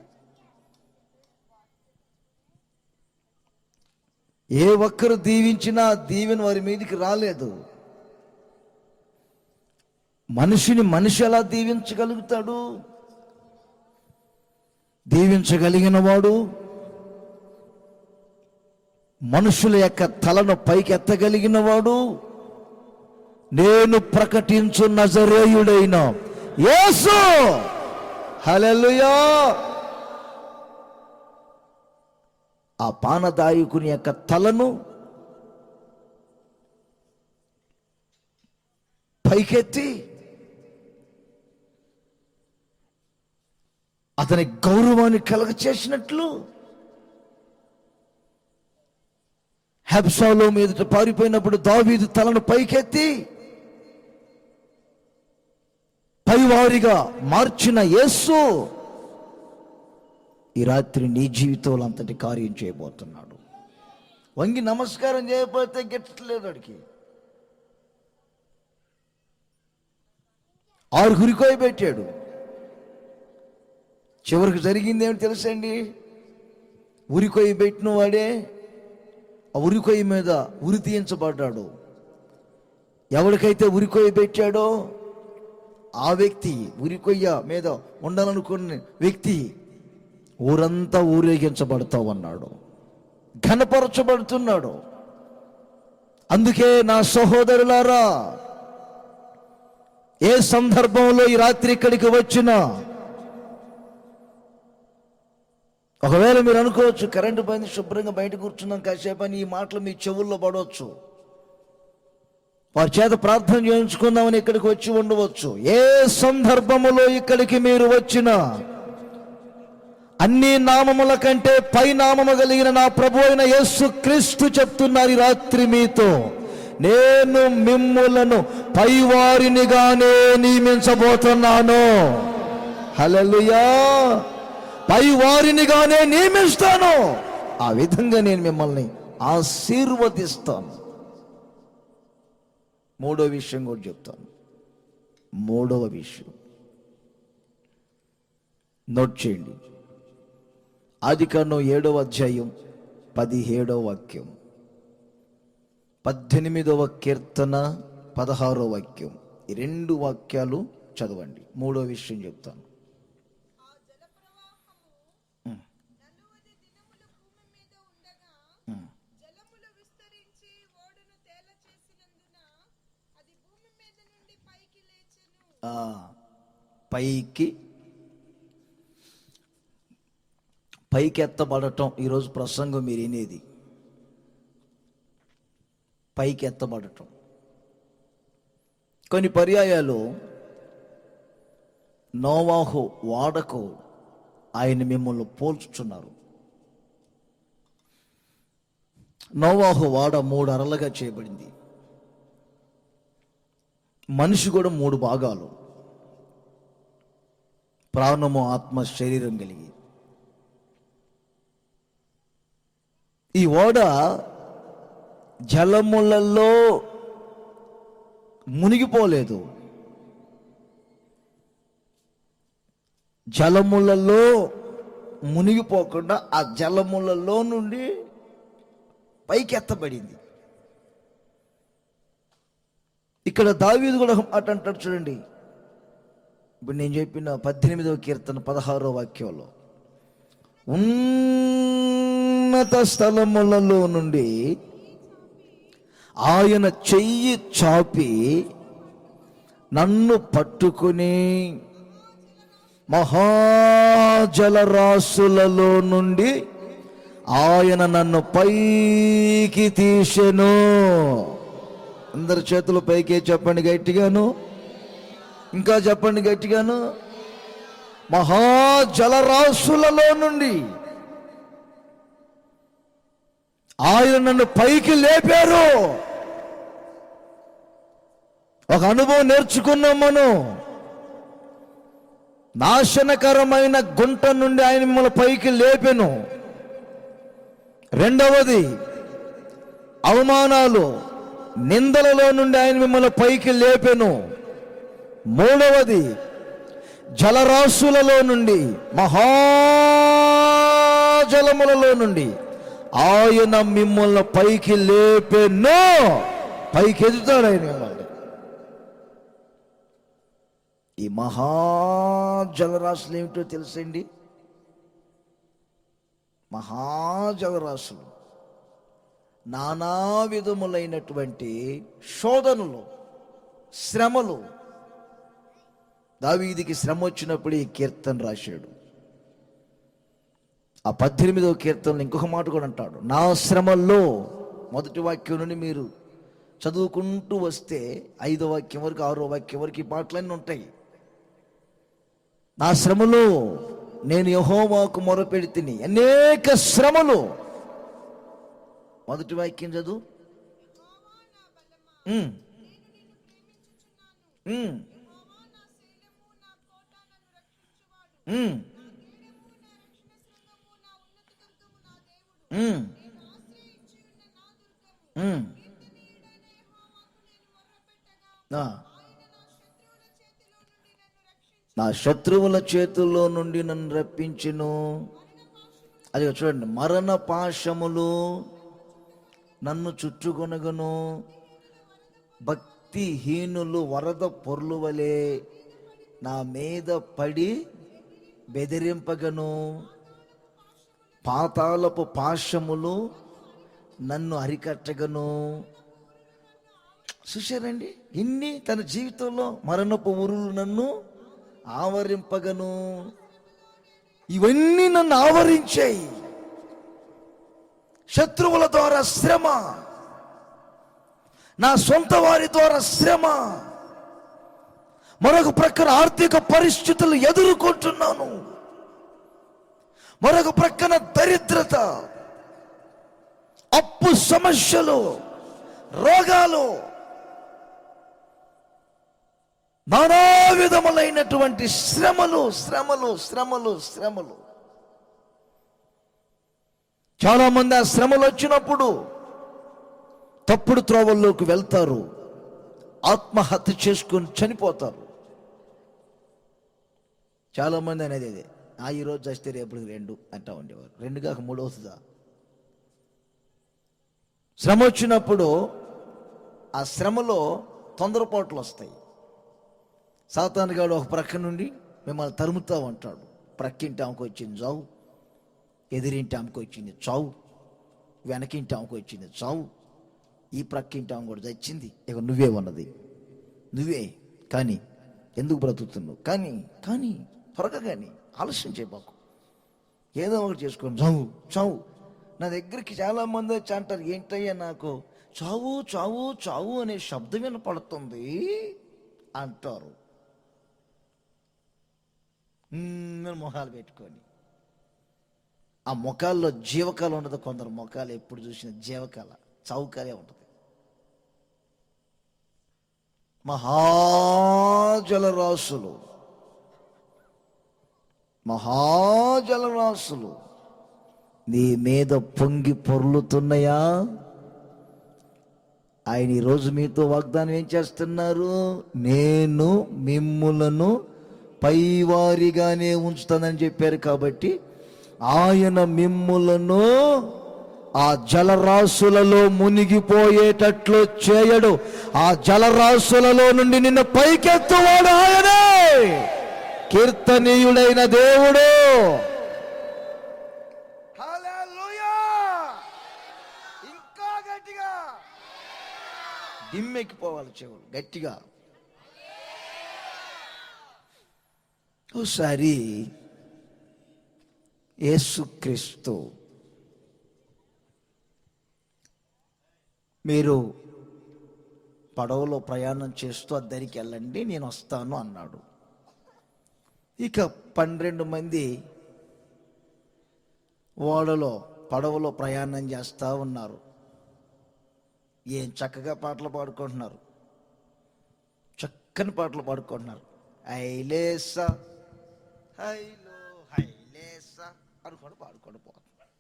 B: ఏ ఒక్కరు దీవించినా దీవెన వారి మీదకి రాలేదు. మనిషిని మనిషి ఎలా దీవించగలుగుతాడు? దీవించగలిగిన వాడు మనుషుల యొక్క తలను పైకెత్తగలిగిన వాడు నేను ప్రకటించు నజరేయుడైన యేసు. హల్లెలూయా. ఆ పానదాయకుని యొక్క తలను పైకెత్తి అతని గౌరవాన్ని కలగచేసినట్లు అబ్షాలోము ఎదుట పారిపోయినప్పుడు దావీదు తలను పైకెత్తి పైవారిగా మార్చిన యేసు ఈ రాత్రి నీ జీవితంలో అంతటి కార్యం చేయబోతున్నాడు. వంగి నమస్కారం చేయకపోతే గెట్టలేదు. వాడికి 6 ఉరికోయి పెట్టాడు. చివరికి జరిగింది ఏమిటి తెలుసండి? ఉరికొయ్యి పెట్టిన వాడే ఆ ఉరికొయ్యి మీద ఉరి తీయించబడ్డాడు. ఎవరికైతే ఉరికొయ్యి పెట్టాడో ఆ వ్యక్తి, ఉరికొయ్య మీద ఉండాలనుకున్న వ్యక్తి ఊరంతా ఊరేగించబడతావన్నాడు, ఘనపరచబడుతున్నాడు. అందుకే నా సహోదరులారా, ఏ సందర్భంలో ఈ రాత్రి ఇక్కడికి వచ్చినా, ఒకవేళ మీరు అనుకోవచ్చు కరెంటు పోయింది శుభ్రంగా బయట కూర్చున్నాం కాసేపు అని ఈ మాటలు మీ చెవుల్లో పడవచ్చు. వారి చేత ప్రార్థన చేయించుకుందామని ఇక్కడికి వచ్చి ఉండవచ్చు. ఏ సందర్భములో ఇక్కడికి మీరు వచ్చినా అన్ని నామముల కంటే పై నామము కలిగిన నా ప్రభు అయిన యేసు క్రీస్తు చెప్తున్నారు ఈ రాత్రి మీతో, నేను మిమ్ములను పైవారినిగానే నియమించబోతున్నాను. హల్లెలూయా. పైవారినిగానే నియమిస్తాను. ఆ విధంగా నేను మిమ్మల్ని ఆశీర్వదిస్తాను. 3వ విషయం కూడా చెప్తాను. 3వ విషయం నోట్ చేయండి. ఆదికాండం 7వ అధ్యాయం 17వ వాక్యం, 18వ కీర్తన 16వ వాక్యం. ఈ 2 వాక్యాలు చదవండి. 3వ విషయం చెప్తాను. పైకి ఎత్తబడటం ఈరోజు ప్రసంగం మీరు వినేది. పైకి ఎత్తబడటం. కొన్ని పర్యాయాలు నోవాహు వాడకు ఆయన మిమ్మల్ని పోల్చుచున్నారు. నోవాహు వాడ 3 అరలుగా చేయబడింది. మనిషి కూడా 3 భాగాలు, ప్రాణము, ఆత్మ, శరీరం కలిగి. ఈ ఓడ జలములలో మునిగిపోలేదు. జలములలో మునిగిపోకుండా ఆ జలములలో నుండి పైకి ఎత్తబడింది. ఇక్కడ దావీదు కూడా మాట అంటాడు చూడండి. ఇప్పుడు నేను చెప్పిన 18వ కీర్తన 16వ వాక్యంలో, ఉన్నత స్థలములలో నుండి ఆయన చెయ్యి చాపి నన్ను పట్టుకుని మహాజలరాశులలో నుండి ఆయన నన్ను పైకి తీసెను. అందరి చేతులు పైకి చెప్పండి గట్టిగాను, ఇంకా చెప్పండి గట్టిగాను. మహాజలరాశులలో నుండి ఆయన నన్ను పైకి లేపారు. ఒక అనుభవం నేర్చుకున్నాం మనం. నాశనకరమైన గుంట నుండి ఆయన మిమ్మల్ని పైకి లేపెను. రెండవది అవమానాలు, నిందలలో నుండి ఆయన మిమ్మల్ని పైకి లేపెను. మూడవది జలరాశులలో నుండి, మహాజలములలో నుండి ఆయన మిమ్మల్ని పైకి లేపెను. పైకి ఎదుగుతాడు ఆయన మిమ్మల్ని. ఈ మహాజలరాశులు ఏమిటో తెలుసండి? మహాజలరాశులు నానా విధములైనటువంటి శోధనలు, శ్రమలు. దావీదుకి శ్రమ వచ్చినప్పుడు ఈ కీర్తన రాశాడు. ఆ 18వ కీర్తనలో ఇంకొక మాట కూడా అంటాడు, నా శ్రమల్లో. మొదటి వాక్యం నుండి మీరు చదువుకుంటూ వస్తే 5వ వాక్యం వరకు 6వ వాక్యం వరకు ఈ పాటలన్నీ ఉంటాయి. నా శ్రమలో నేను యెహోవాకు మొరపెడితిని, అనేక శ్రమలు. మొదటి వాక్యం చదువు. నా శత్రువుల చేతుల్లో నుండి నన్ను రప్పించును. అది చూడండి, మరణ పాశములు నన్ను చుట్టుకొనగను, భక్తిహీనులు వరద పొర్లు వలె నా మీద పడి బెదిరింపగను, పాతాళపు పాశములు నన్ను అరికట్టగను. చూశారండి, ఇన్ని తన జీవితంలో మరణపు ఉరులు నన్ను ఆవరింపగను. ఇవన్నీ నన్ను ఆవరించాయి. శత్రువుల ద్వారా శ్రమ, నా సొంత వారి ద్వారా శ్రమ, మరొక ప్రక్కన ఆర్థిక పరిస్థితులు ఎదుర్కొంటున్నాను, మరొక ప్రక్కన దరిద్రత, అప్పు సమస్యలు, రోగాలు, నానా విధములైనటువంటి శ్రమలు శ్రమలు శ్రమలు శ్రమలు. చాలా మంది ఆ శ్రమలు వచ్చినప్పుడు తప్పుడు త్రోవల్లోకి వెళ్తారు, ఆత్మహత్య చేసుకొని చనిపోతారు. చాలా మంది అనేది అదే, ఈరోజు చస్తే రేపు 2 అంటా ఉండేవారు. 2 కాక 3 అవుతుందా? శ్రమ వచ్చినప్పుడు ఆ శ్రమలో తొందరపాట్లు వస్తాయి. సాతానుగాడు ఒక ప్రక్క నుండి మిమ్మల్ని తరుముతా ఉంటాడు. ప్రక్కింటి ఆమెకు వచ్చింది చావు, ఎదిరింటి ఆమెకు వచ్చింది చావు, వెనకింటి ఆమెకు వచ్చింది చావు, ఈ ప్రక్కింటి ఆమె కూడా చచ్చింది, ఇక నువ్వే ఉన్నది, నువ్వే. కానీ ఎందుకు బ్రతుకుతున్నావు? కానీ కానీ త్వరగా, కానీ ఆలస్యం చేయబాకు, ఏదో ఒకటి చేసుకొని చావు చావు. నా దగ్గరికి చాలామంది వచ్చి అంటారు, ఏంటయ్యా నాకు చావు చావు చావు అనే శబ్దం వినపడుతుంది అంటారు. మొహాలు పెట్టుకొని, ఆ ముఖాల్లో జీవకాలం ఉండదు. కొందరు ముఖాలు ఎప్పుడు చూసిన జీవకాల, చౌకాలే ఉంటుంది. మహాజలరాశులు, మహాజలరాశులు నీ మీద పొంగి పొర్లుతున్నాయా? ఆయన ఈరోజు మీతో వాగ్దానం ఏం చేస్తున్నారు? నేను మిమ్ములను పైవారిగానే ఉంచుతానని చెప్పారు. కాబట్టి ఆయన మిమ్ములను ఆ జలరాశులలో మునిగిపోయేటట్లు చేయడు. ఆ జలరాశులలో నుండి నిన్ను పైకెత్తువాడు ఆయనే, కీర్తనీయుడైన దేవుడు. ఇంకా గట్టిగా దిమ్మెక్కిపోవాలి చెవులు, గట్టిగా. ఒకసారి యేసుక్రీస్తు, మీరు పడవలో ప్రయాణం చేస్తూ అద్దరికి వెళ్ళండి, నేను వస్తాను అన్నాడు. ఇక 12 మంది ఓడలో పడవలో ప్రయాణం చేస్తూ ఉన్నారు. ఏం చక్కగా పాటలు పాడుకుంటున్నారు, చక్కని పాటలు పాడుకుంటున్నారు. హైలేసా హైలో హైలేసా అనుకోండి, పాడుకోండి పోతున్నారు.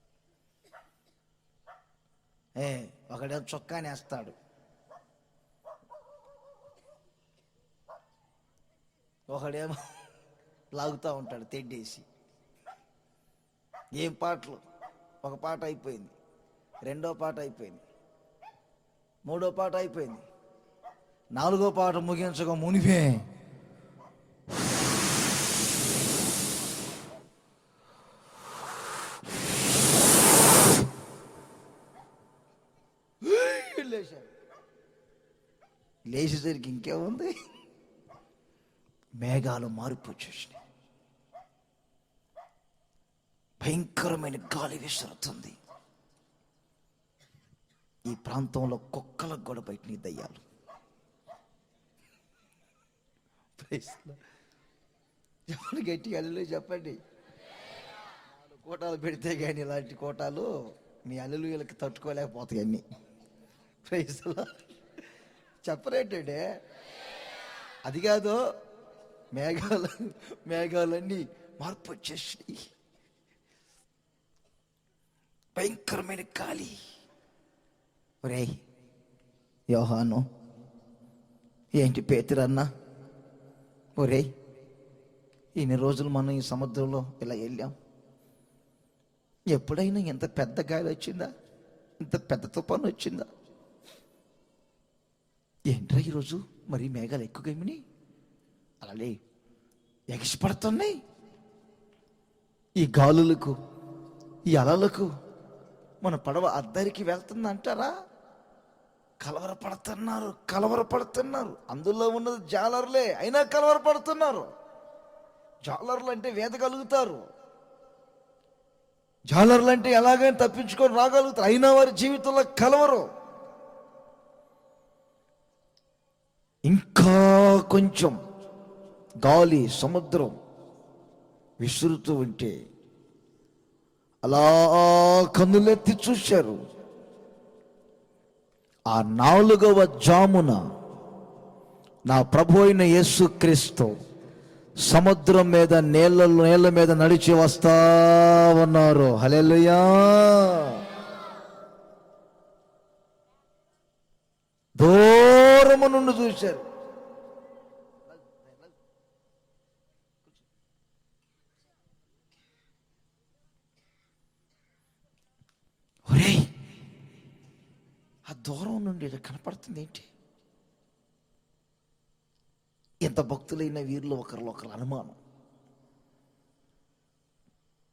B: ఒకడేమో చొక్కాని వేస్తాడు, ఒకడేమో లాగుతూ ఉంటాడు తెడ్డేసి. ఏం పాటలు! ఒక పాట అయిపోయింది, రెండో పాట అయిపోయింది, మూడో పాట అయిపోయింది, నాలుగో పాట ముగించగా మునిపే లేచేసరికి ఇంకేముంది, మేఘాలు మార్పు వచ్చేసినాయి. భయంకరమైన గాలి విసురుతుంది. ఈ ప్రాంతంలో కుక్కలకు కూడా బయట దయ్యాలు. చెప్పండి గట్టిగా, అల్లులు చెప్పండి. కోటాలు పెడితే కానీ ఇలాంటి కోటాలు మీ అల్లులకి తట్టుకోలేకపోతాయి అన్నీ. ప్రైస్లో చెప్పరేంటంటే అది కాదు, మేఘాలన్నీ మార్పు వచ్చేసి భయంకరమైన గాలి. ఒరేయ్ యోహాను, ఏంటి పేతురన్నా, ఒరేయ్ ఇన్ని రోజులు మనం ఈ సముద్రంలో ఇలా వెళ్ళాం, ఎప్పుడైనా ఇంత పెద్ద గాలి వచ్చిందా, ఇంత పెద్ద తుఫాను వచ్చిందా? ఏంట్రా ఈరోజు మరి మేఘాలు ఎక్కువగా అలాగే ఎగిసిపడుతున్నాయి. ఈ గాలులకు, ఈ అలలకు మన పడవ అద్దరికి వెళ్తుంది అంటారా? కలవరపడుతున్నారు. అందులో ఉన్నది జాలర్లే, అయినా కలవరపడుతున్నారు. జాలర్లు అంటే వేదగలుగుతారు, జాలర్లు అంటే ఎలాగైనా తప్పించుకొని రాగలుగుతారు, అయినా వారి జీవితంలో కలవరు. ఇంకా కొంచెం గాలి, సముద్రం విసురుతూ ఉంటే అలా కన్నులెత్తి చూశారు. ఆ 4వ జామున నా ప్రభు అయిన యేసుక్రీస్తు సముద్రం మీద, నీళ్ళ మీద నడిచి వస్తా ఉన్నారు. హల్లెలూయా! దూరము నుండి చూశారు. ఒరేయ్, ఆ దూరం నుండి కనపడుతుంది ఏంటి? ఎంత భక్తులైన వీరిలో ఒకరు అనుమానం.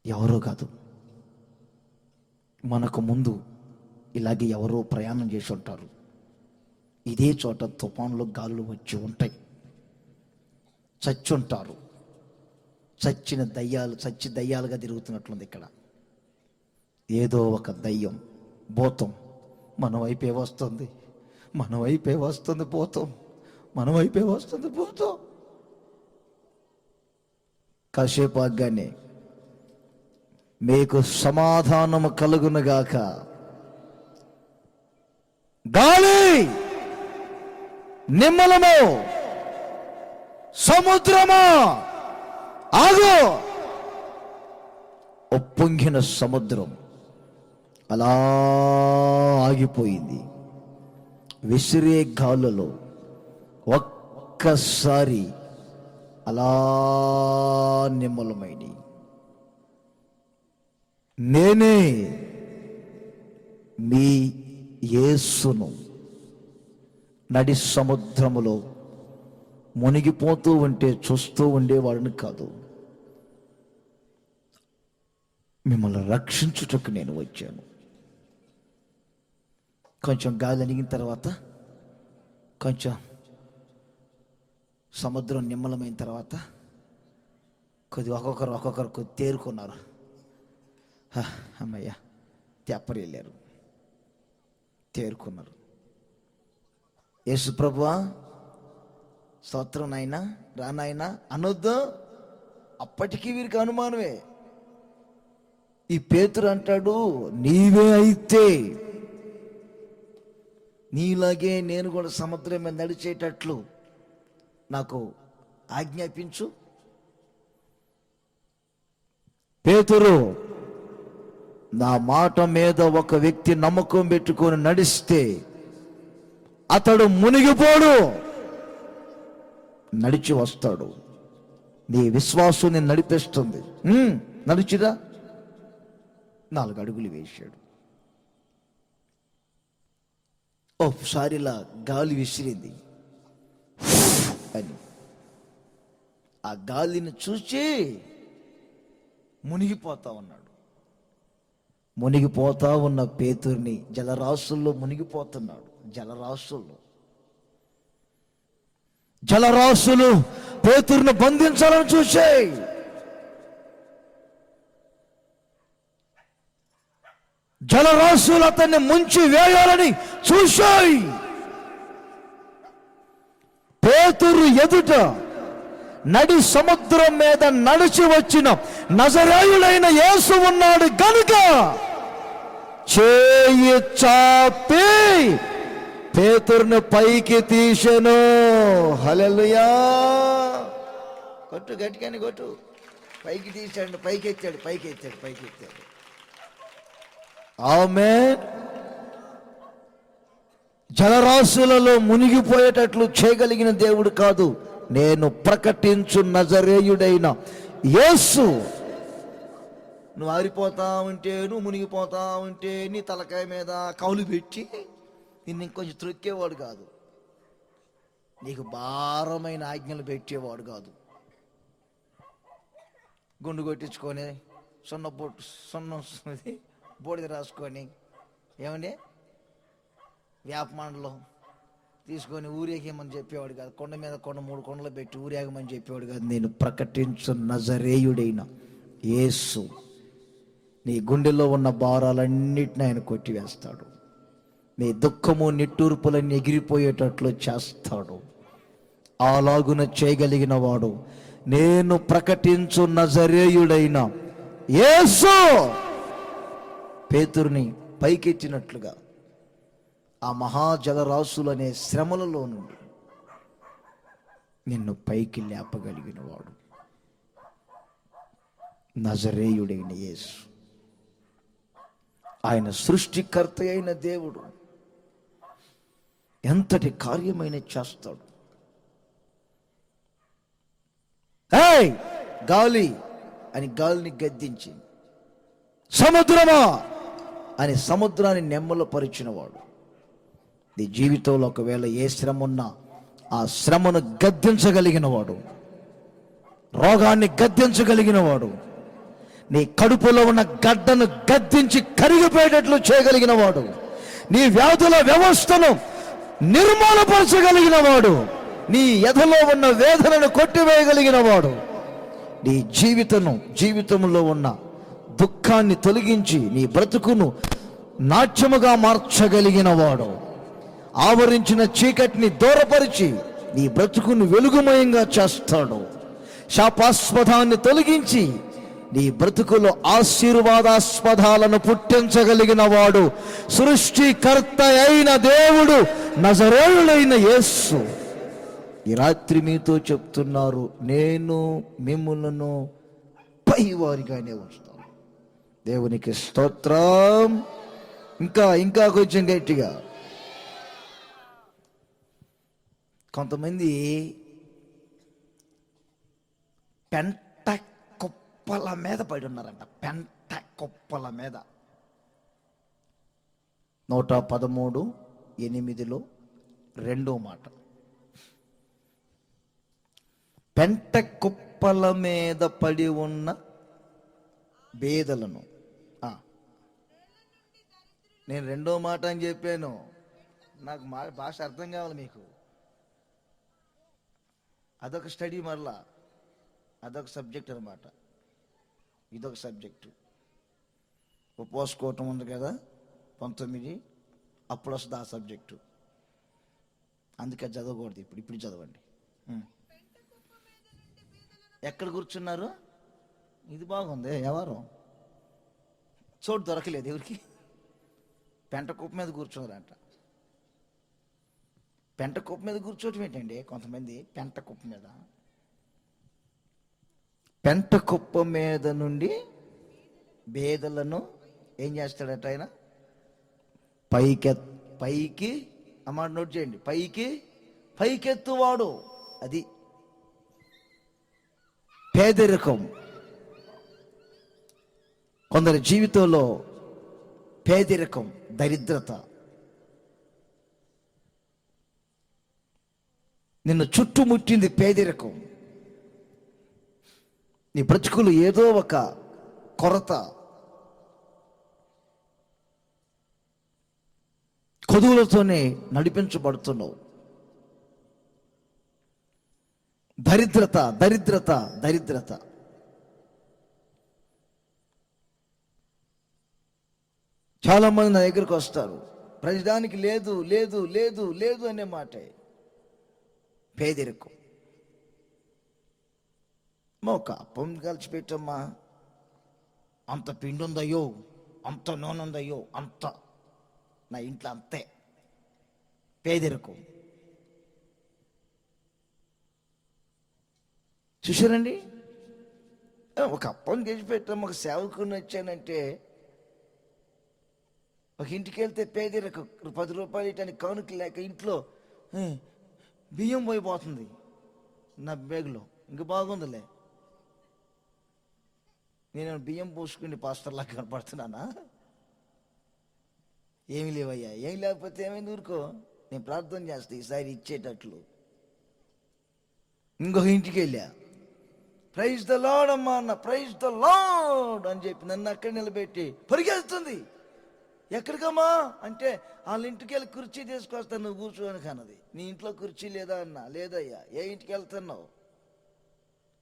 B: ఎవరో కాదు, మనకు ముందు ఇలాగే ఎవరో ప్రయాణం చేసి ఉంటారు. ఇదే చోట తుఫాన్లు, గాలులు వచ్చి ఉంటాయి, చచ్చి ఉంటారు. చచ్చి దయ్యాలుగా తిరుగుతున్నట్లుంది ఇక్కడ. ఏదో ఒక దయ్యం, భూతం మన వైపే వస్తుంది, భూతం. కాసేపు ఆగ్గానే మీకు సమాధానము కలుగునుగాక, గాలి నిమ్మలము, సముద్రమా ఆగు. ఉప్పొంగిన సముద్రం అలా ఆగిపోయింది. విసిరే గాలులో ఒక్కసారి అలా నిమ్మలమైనవి. నేనే మీ యేసును నడి సముద్రములో మునిగిపోతూ ఉంటే చూస్తూ ఉండేవాడిని కాదు, మిమ్మల్ని రక్షించుటకు నేను వచ్చాను. కొంచెం గాలి అణిగిన తర్వాత, కొంచెం సముద్రం నిమ్మలమైన తర్వాత ఒక్కొక్కరు కొద్ది తేరుకున్నారు. అమ్మయ్య, తెప్పరి వెళ్ళారు, తేరుకున్నారు. యేసు ప్రభువా స్తోత్రం నాయనా, రానాయనా అనొద్దు. అప్పటికీ వీరికి అనుమానమే. ఈ పేతురు అంటాడు, నీవే అయితే నీలాగే నేను కూడా సముద్రం మీద నడిచేటట్లు నాకు ఆజ్ఞాపించు. పేతురు నా మాట మీద ఒక వ్యక్తి నమ్మకం పెట్టుకొని నడిస్తే అతడు మునిగిపోడు, నడిచి వస్తాడు. నీ విశ్వాసం నేను నడిపిస్తుంది. నడిచిరా, 4 అడుగులు వేశాడు. ఒకసారిలా గాలి విసిరింది అని. ఆ గాలిని చూసి మునిగిపోతా ఉన్నాడు. మునిగిపోతా ఉన్న పేతుర్ని జలరాశుల్లో మునిగిపోతున్నాడు. జలరాశులు పేతుర్ని బంధించాలని చూశాయి. జలరాశులు అతన్ని ముంచి వేయాలని చూశాయి. పేతురు ఎదుట నడి సముద్రం మీద నడిచి వచ్చిన నజరేయుడైన యేసు ఉన్నాడు గనుక చేయి చాపి పేతురుని పైకి తీసెను. హల్లెలూయా. కొట్టు, గట్టిగాని కొట్టు. పైకి తీశాడు, పైకి ఎత్తాడు. ఆమేన్. జలరాశులలో మునిగిపోయేటట్లు చేయగలిగిన దేవుడు కాదు. నేను ప్రకటించు నజరేయుడైన యేసు. నువ్వు ఆరిపోతా ఉంటే, నువ్వు మునిగిపోతా ఉంటే నీ తలకాయ మీద కౌలు పెట్టి నిన్ను ఇంకొంచెం త్రొక్కేవాడు కాదు. నీకు భారమైన ఆజ్ఞలు పెట్టేవాడు కాదు. గుండు కొట్టించుకొని సున్నం బూడిద రాసుకొని ఏమండి వేపమండలో తీసుకొని ఊరేగమని చెప్పేవాడు కాదు. కొండ మీద 3 కొండలు పెట్టి ఊరేగమని చెప్పేవాడు కాదు. నేను ప్రకటించు నజరేయుడైన యేసు. నీ గుండెలో ఉన్న భారాలన్నిటిని ఆయన కొట్టివేస్తాడు. నీ దుఃఖము నిట్టూర్పులన్నీ ఎగిరిపోయేటట్లు చేస్తాడు. అలాగున చేయగలిగిన వాడు నేను ప్రకటించు నజరేయుడైన యేసు. పేతురుని పైకెత్తినట్లుగా ఆ మహాజలరాశులనే శ్రమలలో నుండి నిన్ను పైకి లేపగలిగిన వాడు నజరేయుడైన యేసు. ఆయన సృష్టికర్త అయిన దేవుడు ఎంతటి కార్యమైన చేస్తాడు. ఏయ్ గాలి అని గాలిని గద్దించి, సముద్రమా అని సముద్రాన్ని నెమ్మలపరిచిన వాడు. నీ జీవితంలో ఒకవేళ ఏ శ్రమ ఉన్నా ఆ శ్రమను గద్దించగలిగిన వాడు, రోగాన్ని గద్దించగలిగిన వాడు, నీ కడుపులో ఉన్న గడ్డను గద్దించి కరిగిపోయేటట్లు చేయగలిగిన వాడు, నీ వ్యాధుల వ్యవస్థను నిర్మూలపరచగలిగిన వాడు, నీ ఎదలో ఉన్న వేదనను కొట్టివేయగలిగిన వాడు, నీ జీవితంలో ఉన్న దుఃఖాన్ని తొలగించి నీ బ్రతుకును నాట్యముగా మార్చగలిగిన వాడు, ఆవరించిన చీకటిని దూరపరిచి నీ బ్రతుకును వెలుగుమయంగా చేస్తాడు. శాపాస్పదాన్ని తొలగించి నీ బ్రతుకులో ఆశీర్వాదాస్పదాలను పుట్టించగలిగిన వాడు సృష్టికర్త అయిన దేవుడు నజరేయుడైన యేసు. ఈ రాత్రి మీతో చెప్తున్నారు, నేను మిమ్ములను పైవారిగానే ఉంచుతాను. దేవునికి స్తోత్రం. ఇంకా కొంచెం గట్టిగా. కొంతమంది పెంట కుప్పల మీద పడి ఉన్నారంట. పెంట కుప్పల మీద 113:8 రెండో మాట. పెంట కుప్పల మీద పడి ఉన్న బేదలను. నేను రెండో మాట అని చెప్పాను. నాకు భాష అర్థం కావాలి మీకు. అదొక స్టడీ, మరలా అదొక సబ్జెక్ట్ అనమాట. ఇదొక సబ్జెక్టు. ఉపవాసుకోవటం ఉంది కదా 19, అప్పుడు వస్తుంది ఆ సబ్జెక్టు. అందుకే చదవకూడదు. ఇప్పుడు చదవండి. ఎక్కడ కూర్చున్నారు? ఇది బాగుంది. ఎవరు చోటు దొరకలేదు ఎవరికి? పెంట కుప్ప మీద కూర్చున్నారంట. పెంట కుప్ప మీద కూర్చోవటం ఏంటండి? కొంతమంది పెంట కుప్ప మీద నుండి బేదలను ఏం చేస్తాడట ఆయన? పైకి అమ్మాట నోట్ చేయండి, పైకెత్తువాడు. అది పేదరికం. కొందరి జీవితంలో పేదరికం, దరిద్రత. నిన్ను చుట్టుముట్టింది పేదరికం. నీ బ్రతుకులు ఏదో ఒక కొరత, కొదువులతోనే నడిపించబడుతున్నావు. దరిద్రత దరిద్రత దరిద్రత. చాలా మంది నా దగ్గరికి వస్తారు, ప్రతిదానికి లేదు లేదు లేదు లేదు అనే మాటే. పేదరికం. ఒక అప్పం కలిసి పెట్టమ్మా, అంత పిండి ఉందయ్యో, అంత నూనె ఉందయ్యో, అంత నా ఇంట్లో అంతే. పేదరికం. చూసారండి, ఒక అప్పం చేసి పెట్టాము, ఒక సేవకుని వచ్చానంటే, ఒక ఇంటికి వెళ్తే పేదరికం. 10 రూపాయలు ఇటానికి కానుక లేక ఇంట్లో బియ్యం పోయిపోతుంది నా బ్యాగులో. ఇంక బాగుందిలే, నేను బియ్యం పోసుకుని పాస్టర్లా కనపడుతున్నానా? ఏమి లేవయ్యా. ఏం లేకపోతే ఏమైంది, ఊరుకో, నేను ప్రార్థన చేస్తా ఈసారి ఇచ్చేటట్లు. ఇంకొక ఇంటికి వెళ్ళా, ప్రైజ్ ద లార్డ్ అమ్మా అన్న, ప్రైజ్ ద లార్డ్ అని చెప్పి నన్ను అక్కడ నిలబెట్టి పరిగెడుతుంది. ఎక్కడికమ్మా అంటే, వాళ్ళ ఇంటికి వెళ్ళి కుర్చీ తీసుకొస్తాను, నువ్వు కూర్చోని కన్నది. నీ ఇంట్లో కుర్చీ లేదా అన్నా? లేదయ్యా. ఏ ఇంటికి వెళ్తున్నావు?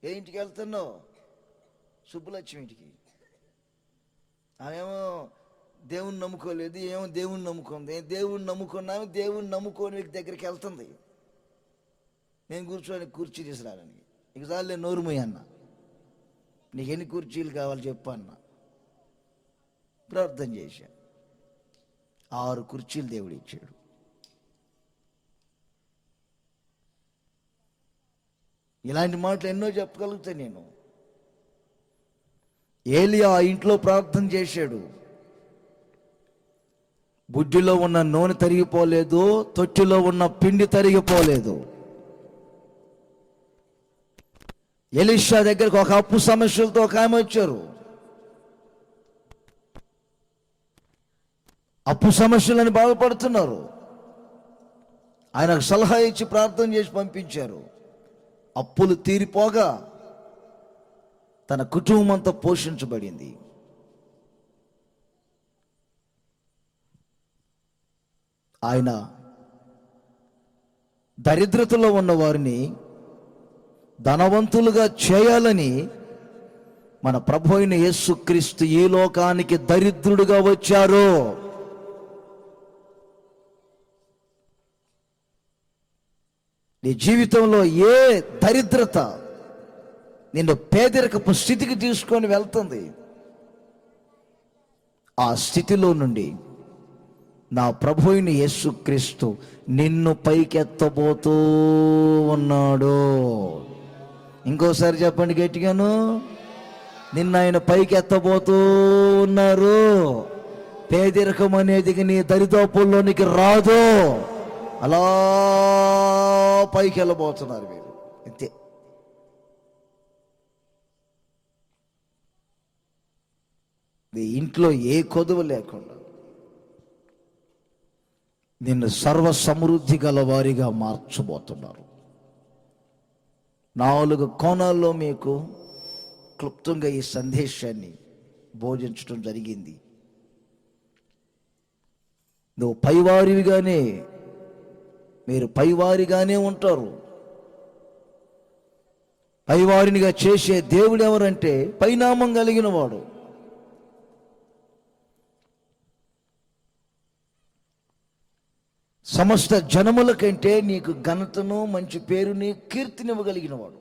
B: ఏ ఇంటికి వెళ్తున్నావు? సుబ్బులక్ష్మి ఇంటికి. ఆమెమో దేవుణ్ణి నమ్ముకోలేదు, ఏమో దేవుణ్ణి నమ్ముకుంది. దేవుణ్ణి నమ్ముకున్నాము, దేవుణ్ణి నమ్ముకోని దగ్గరికి వెళ్తుంది. నేను కూర్చొని కుర్చీ తీసుకురాడానికి. ఇక చాలే, నోరు మూయి అన్న, నీకు ఎన్ని కుర్చీలు కావాలి చెప్పు అన్న. ప్రార్థన చేశా, 6 కుర్చీలు దేవుడు ఇచ్చాడు. ఇలాంటి మాటలు ఎన్నో చెప్పగలుగుతా నేను. ఏలియా ఇంట్లో ప్రార్థన చేశాడు, బుడ్డిలో ఉన్న నూనె తరిగిపోలేదు, తొట్టిలో ఉన్న పిండి తరిగిపోలేదు. ఎలీషా దగ్గరకు ఒక అప్పు సమస్యలతో ఒక ఆమె వచ్చారు. అప్పు సమస్యలని బాధపడుతున్నారు. ఆయనకు సలహా ఇచ్చి ప్రార్థన చేసి పంపించారు. అప్పులు తీరిపోగా తన కుటుంబం అంతా పోషించబడింది. ఆయన దరిద్రతలో ఉన్న వారిని ధనవంతులుగా చేయాలని మన ప్రభు అయిన యేసుక్రీస్తు ఈ లోకానికి దరిద్రుడుగా వచ్చారు. నీ జీవితంలో ఏ దరిద్రత నిన్ను పేదరికపు స్థితికి తీసుకొని వెళ్తుంది, ఆ స్థితిలో నుండి నా ప్రభు అయిన యేసుక్రీస్తు నిన్ను పైకెత్తబోతూ ఉన్నాడు. ఇంకోసారి చెప్పండి గట్టిగాను, నిన్న ఆయన పైకెత్తబోతూ ఉన్నారు. పేదరికం అనేది నీ దరిదాపుల్లోనికి రాదు. అలా పైకి వెళ్ళబోతున్నారు మీరు, అంతే. మీ ఇంట్లో ఏ కొదువు లేకుండా నిన్ను సర్వ సమృద్ధి గల వారిగా మార్చబోతున్నారు. 4 కోణాల్లో మీకు క్లుప్తంగా ఈ సందేశాన్ని బోధించడం జరిగింది. నువ్వు పైవారిగానే, మీరు పైవారిగానే ఉంటారు. పైవారినిగా చేసే దేవుడు ఎవరంటే పైనామం కలిగిన వాడు. సమస్త జనముల కంటే నీకు ఘనతను, మంచి పేరుని, కీర్తినివ్వగలిగిన వాడు.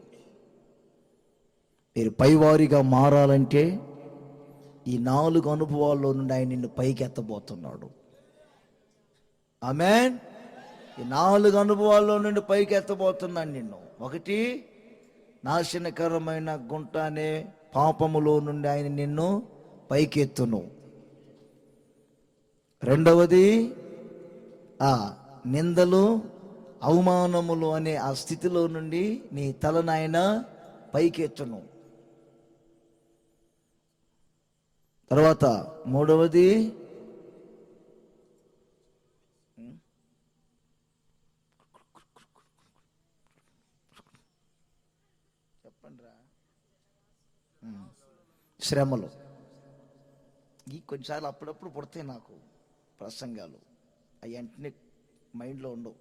B: మీరు పైవారిగా మారాలంటే ఈ 4 అనుభవాల్లో నుండి ఆయన నిన్ను పైకి ఎత్తబోతున్నాడు. ఆమేన్. ఈ 4 అనుభవాల్లో నుండి పైకి ఎత్తబోతున్నాను నిన్ను. 1, నాశనకరమైన గుంట అనే పాపములో నుండి ఆయన నిన్ను పైకి ఎత్తును. రెండవది నిందలు అవమానములు అనే ఆ స్థితిలో నుండి నీ తలను ఆయన పైకెత్తును. తర్వాత మూడవది శ్రమలు. ఈ కొన్నిసార్లు అప్పుడప్పుడు పుడతాయి నాకు ప్రసంగాలు, అవి వెంటనే మైండ్లో ఉండవు,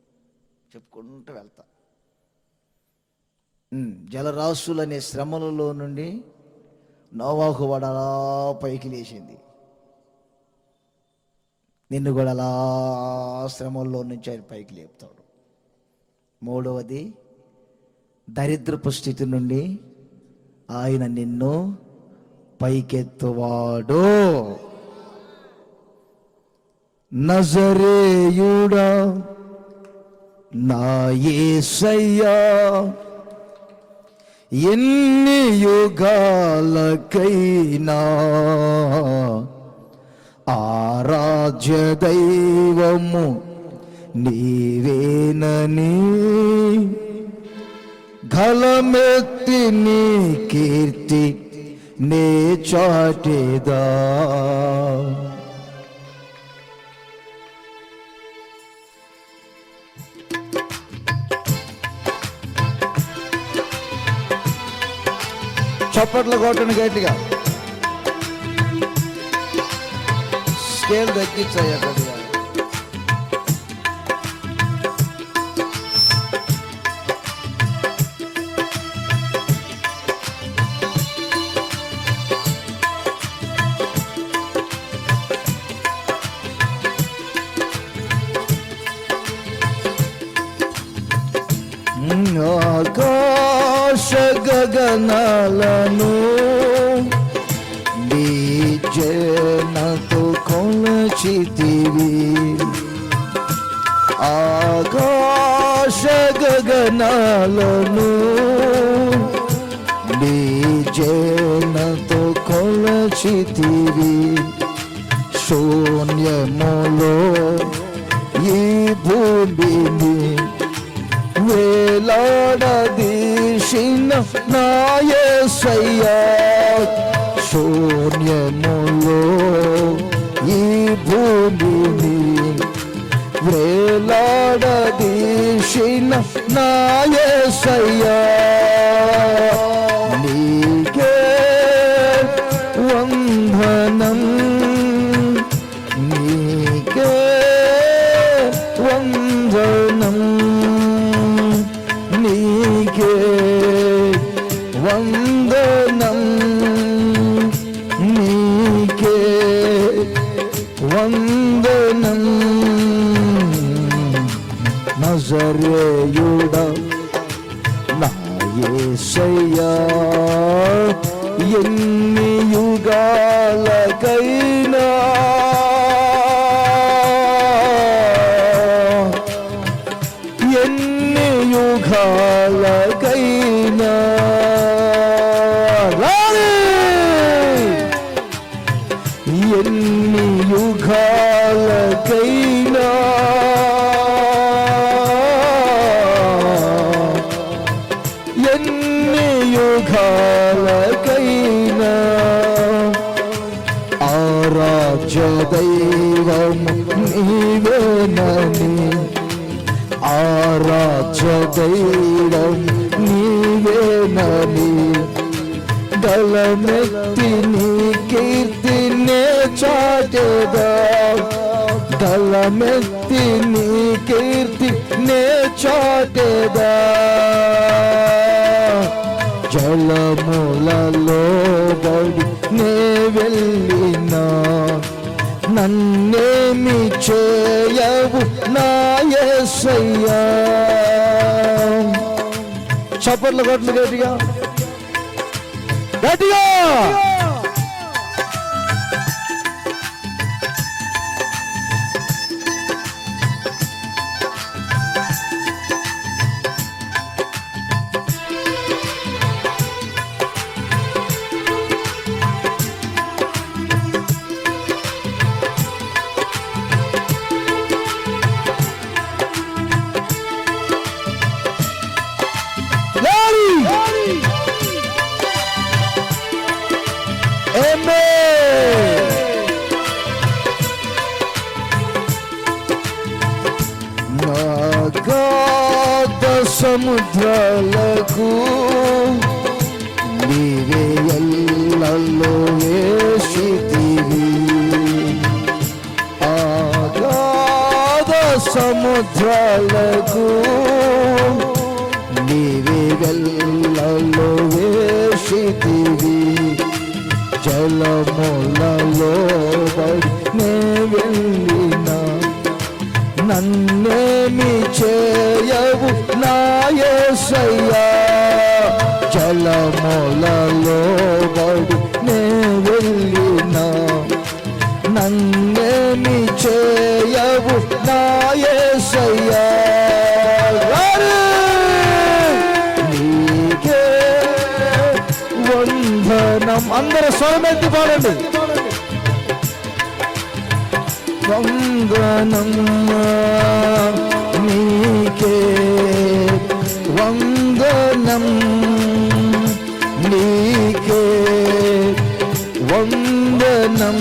B: చెప్పుకుంటూ వెళ్తా. జలరాశులు అనే శ్రమలలో నుండి నోవాహు వాడు అలా పైకి లేచింది. నిన్ను కూడా అలా శ్రమల్లో నుంచి ఆయన పైకి లేపుతాడు. మూడవది దరిద్రపు స్థితి నుండి ఆయన నిన్ను పైకెత్తువాడు. నజరేయుడా నా యేసయ్యా, ఎన్ని యుగాలకైనా ఆరాధ్య దైవము నీవేనని గలమెత్తి నీ కీర్తి నే చాటేదా. చప్పట్లు కొట్టండి గట్టిగా. స్కేల్ తగ్గించాయా కొద్దిగా. ఆకాశ గగనాలను నీ జనతో కొలచితివి. ఆకాశ గగనాలను నీ జనతో కొలచితివి. శూన్యములో ఈ భూమిని వేలాడదీసిన నా యేసయ్యా, శూన్యములో ఈ భూమిని వేలాడదీసిన నా యేసయ్యా, నీకే వందనం, నీకే వందనం, నీకే వందనం, నీకే వందనం. నజరేయుడా నా యేసయ్యా, ఎన్ని యుగాలకైనా ఎన్ని యుగాలకైనా ఎన్ని యుగాలకైనా ఎన్ని యుగాలకైనా ఆరాధ్య దైవము నీవేనని, ఆరాధ్య దైవం నీవేనని గలమెత్తి నీ కీర్తి నే చాటేదా, గలమెత్తి నీ కీర్తి నే చాటేదా. జలములలో బడి నే వెళ్ళినా నన్నేమి చేయవు నా యేసయ్యా. చప్పట్లు కొట్లు గట్టిగా గట్టిగా. అగాధ సముద్రాలకు నీవే ఎల్లలో వేసితివి, అగాధ సముద్రాలకు నీవే ఎల్లలో వేసితివి, జలములలో నే వెళ్ళినా నన్నేమి చేయవు నా యేసయ్యా, జలములలో నే వెళ్ళినా నన్నేమి చేయవు నా యేసయ్యా, నీకే వందనం. అందరూ స్వరమెత్తి పాడండి. వందనం నీకే వందనం, నీకే వందనం,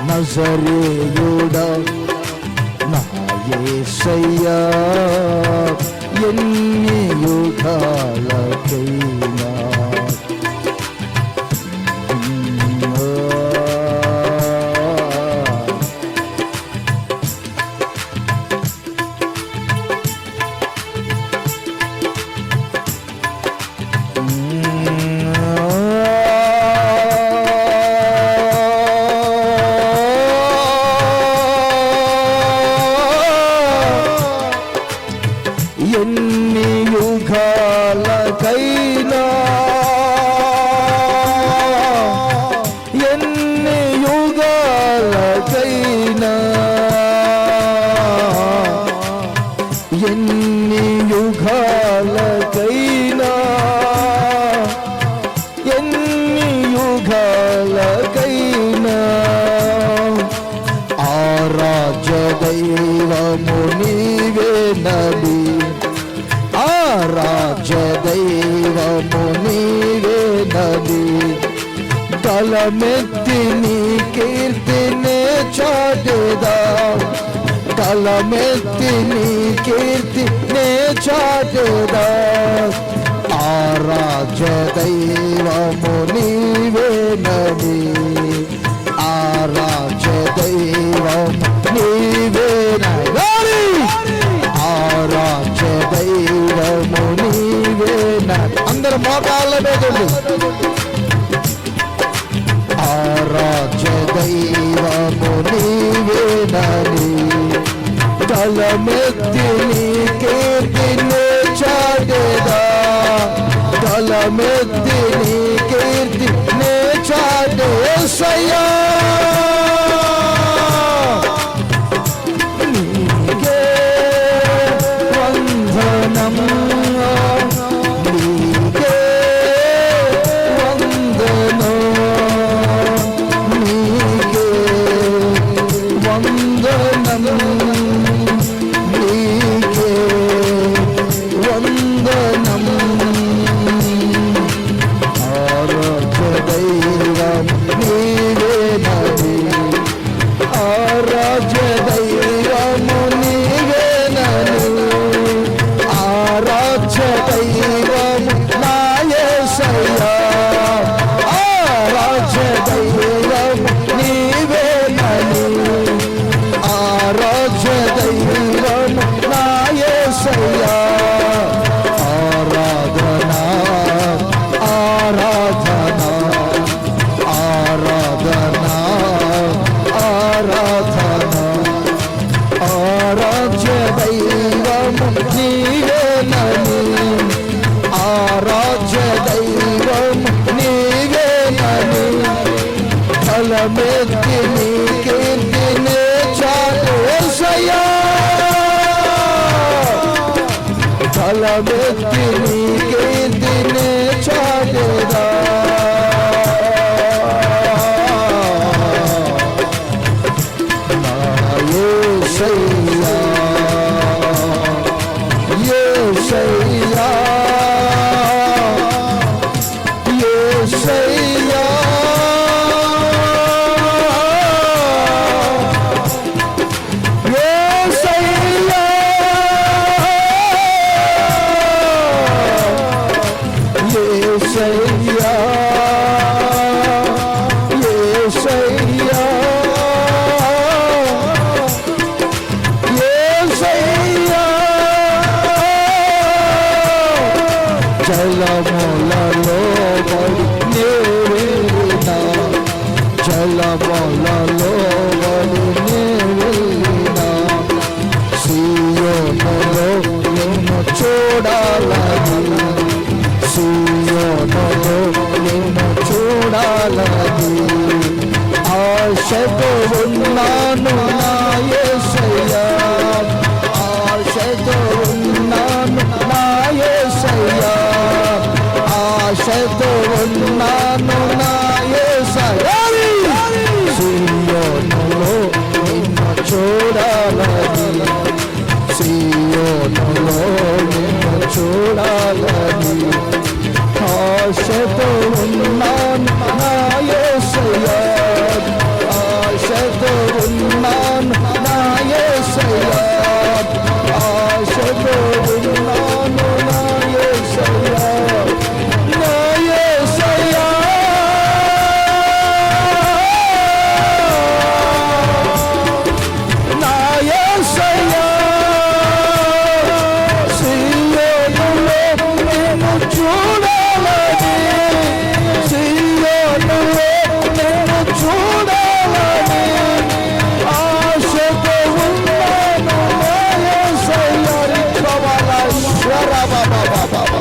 B: నజరేయుడా నా యేసయ్యా, ఎన్ని యుగాలకైనా ఎన్ని యుగాలకైనా, ఎన్ని యుగాలకైనా, ఎన్ని యుగాలకైనా, ఎన్ని యుగాలకైనా ఆరాధ్య దైవము నీవే నబి, ఆరాధ్య దైవము నీవే నబి, గలమెత్తి నీ కీర్తినే చాటెదా, గలమెత్తి నీ కీర్తినే చాటెదా, ఆరాధ్య దైవము నీవే నబి, ఆరాధ్య దైవము నీవే నబి, ఆరాధ్య దైవము నీవే నబి. అందరూ మోకాళ్ళ మీద ఆరాధ్య దైవము నీవే నబి, గలమెత్తి నీ కీర్తినే చాటెదా, గలమెత్తి నీ కీర్తినే చాటె యేసయ్యా, నీకే వందనం, నీకే వందనం, నీకే వందనం, నీకే వందనం, ఆరాధ్య దైవం నీవే నబి, ఆరాధ్య దైవము నీవే నబి, ఆరాధ్య దైవము నా యేసయ్యా, ఆరాధ్య దైవము నీవే నబి, ఆరాధ్య దైవము నా యేసయ్యా, ఆరాధనా ఆరాధనా ఆరాధనా ఆరాధనా, ఆరాధ్య దైవము నీవే నబి, ఆరాధ్య దైవము నీవే నబి, బలమెత్తి నీ కీర్తినే చాటె యేసయ్యా, బలమెత్తి నీ కీర్తినే చాటెదా, నా యేసయ్యా, యేసయ్యా, యేసయ్యా.
A: జలములలో పడి నేవెళ్ళినా, జలములలో పడి నేవెళ్ళినా, సీయోనులో నిన్ను చూడాలని, సీయోనులో నిన్ను చూడాలని ఆశతో ఉన్నాను నా యేసయ్యా, ఆశతో ఉన్నాను నా యేసయ్యా, ఆశతో ఉన్నాను నా యేసయ్యా, సీయోనులో నిన్ను చూడాలని, సీయోనులో నిన్ను చూడాలని ఆశతో ఉన్నాను నా యేసయ్యా, ఆశతో ఉన్నాను నా యేసయ్యా, ఆశతో ఉన్నాను నా యేసయ్యా, నా యేసయ్యా, నా యేసయ్యా, సీయోనులో నిన్ను చూడాలని, సీయోనులో నిన్ను చూడాలని ఆశతో ఉన్నాను నా యేసయ్యా, రిక్కవల శరబబబబబ,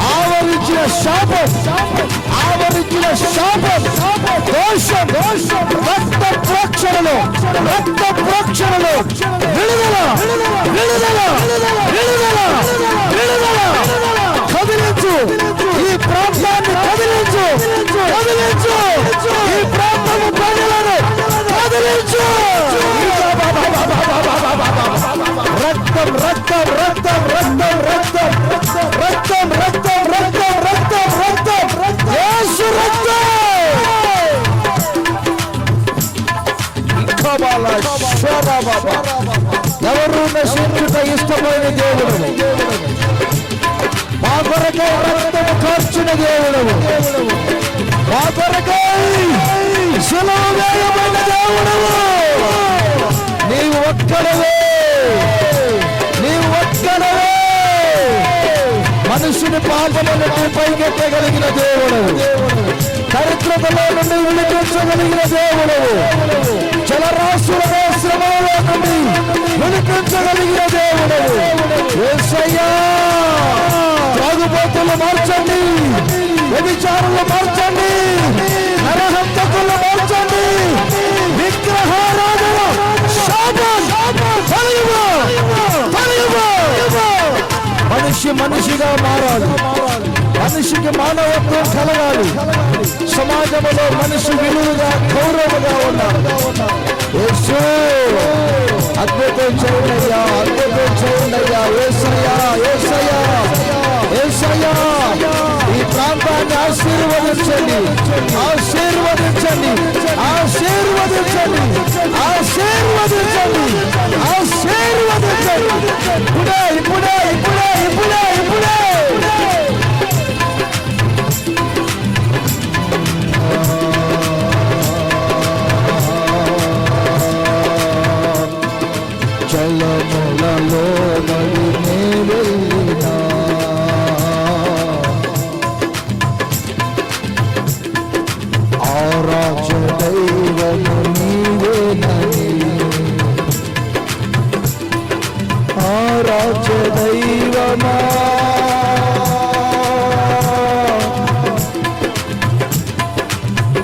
A: ఆవరించిన శాపం, ఆవరించిన శాపం, దోషం, రక్త ప్రోక్షణలో, రక్త ప్రోక్షణలో విడుదల, విడుదల, విడుదల, విడుదల, కదిలించు ఈ ప్రాంతాన్ని, కదిలించు, కదిలించు ఈ ప్రాంతము ప్రజలను కదిలించు, రక్తం, రక్తం, రక్తం, రక్తం, రక్తం, రక్తం, రక్తం, రక్తం, రక్తం, రక్తం, యేసు రక్తం, ఎవరు నశించుట ఇష్టమైన దేవుడు, మా కొరకై రక్తము కార్చిన దేవుడు, మా కొరకై శిలువ వేయబడిన దేవుడు, నీవు ఒక్కడవే, నీవు ఒక్కడవే మనుషుని పాపము నుండి పైకెత్తగలిగిన దేవుడు, దరిద్రతలో నుండి విడిపించగలిగిన దేవుడు, జలరాశుల శ్రమలో నుండి విడిపించగలిగిన దేవుడు యేసయ్యా, త్రాగుబోతులు మార్చండి, వ్యభిచారులు మార్చండి, నరహంతకులు మార్చండి, విగ్రహారాధన శాపం తొలగిపో, తొలగిపో. మనిషి మనిషిగా మారాలి, మనిషికి మానవత్వం కలగాలి, సమాజంలో మనిషి విలువగా గౌరవగా ఉండాలి. యేసు అద్భుతం చేయండియ్యా, అద్భుతం చేయండియ్యా, యేసయ్యా, యేసయ్యా, యేసయ్యా, ఈ ప్రాంతాన్ని ఆశీర్వదించండి, ఆశీర్వదించండి, ఆశీర్వదించండి, ఆశీర్వదించండి, ఆశీర్వదించండి, ఇప్పుడే, ఇప్పుడే, ఇప్పుడే, ఇప్పుడే, ఇప్పుడే. జలములలో పడి నేవెళ్ళినా, ఆరాధ్య దైవము నీవేనని, ఆరాధ్య దైవమా,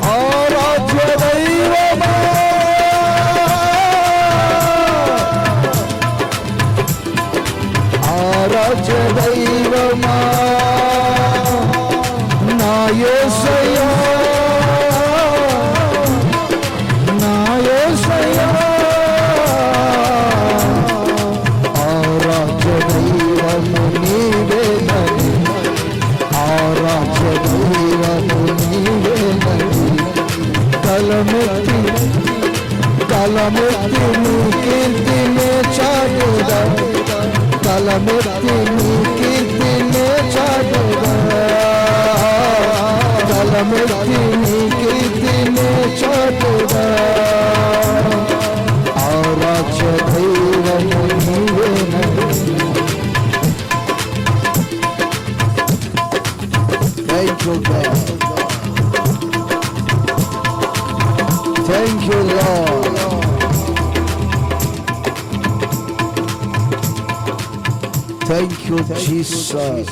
A: ఆరాధ్య దైవమా, ఆరాధ్య దైవమా, నా యేసయ్యా, నా యేసయ్యా, ఆరాధ్య దైవము నీవేనని, ఆరాధ్య దైవము నీవేనని, కలమెత్తి, కలమెత్తి నీ కీర్తినే చాటుదా, కలమెత్తి నీ
B: Thank you, God. Thank you, Lord. Thank you, Jesus.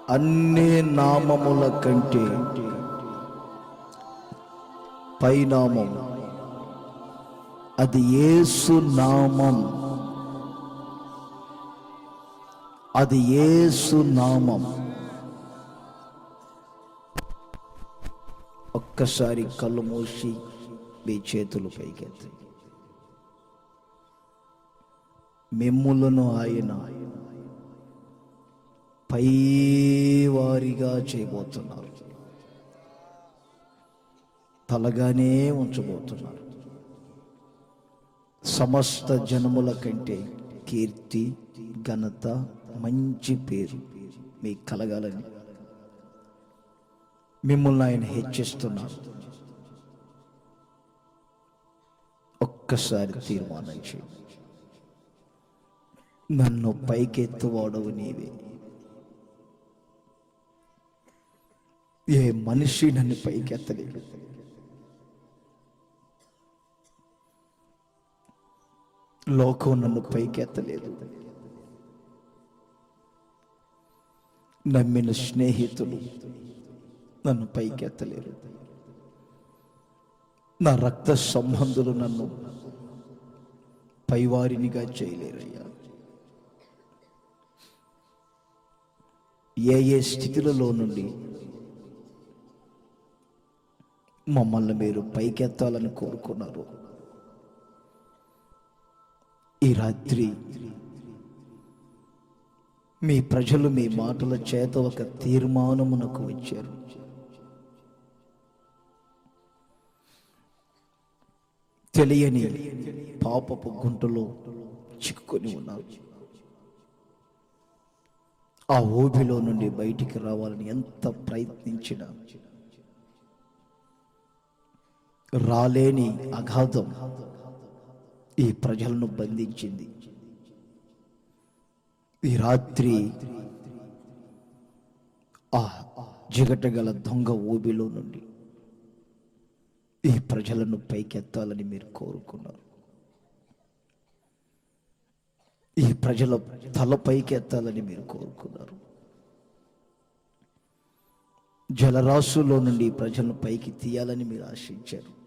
B: అన్ని నామముల కంటే పైనామం అది యేసు నామం. అది యేసు నామం. ఒక్కసారి కళ్ళు మూసి మీ చేతులు పైకెత్తి. మిమ్ములను ఆయన పైవారిగా చేయబోతున్నారు. తలగానే ఉంచబోతున్నారు. సమస్త జనముల కంటే కీర్తి, ఘనత, మంచి పేరు మీకు కలగాలని మిమ్మల్ని ఆయన హెచ్చిస్తున్నారు. ఒక్కసారి తీర్మానం చేయండి. నన్ను పైకెత్తువాడవు నీవే. ఏ మనిషి నన్ను పైకెత్తలేడు. లోకం నన్ను పైకెత్తలేదు. నమ్మిన స్నేహితులు నన్ను పైకెత్తలేరు. నా రక్త సంబంధులు నన్ను పైవారినిగా చేయలేరయ్యా. ఏ ఏ స్థితులలో నుండి మమ్మల్ని మీరు పైకెత్తాలని కోరుకున్నారు, ఈ రాత్రి మీ ప్రజలు మీ మాటల చేత ఒక తీర్మానమునకు వచ్చారు. తెలియని పాపపు గుంటలో చిక్కుకొని ఉన్నారు. ఆ ఊబిలో నుండి బయటికి రావాలని ఎంత ప్రయత్నించినా రాలేని అగాధం ఈ ప్రజలను బంధించింది. ఈ రాత్రి ఆ జిగటగల దొంగ ఊబిలో నుండి ఈ ప్రజలను పైకెత్తాలని మీరు కోరుకున్నారు. ఈ ప్రజల తల పైకెత్తాలని మీరు కోరుకున్నారు. జలరాశుల్లో నుండి ఈ ప్రజలను పైకి తీయాలని మీరు ఆశించారు.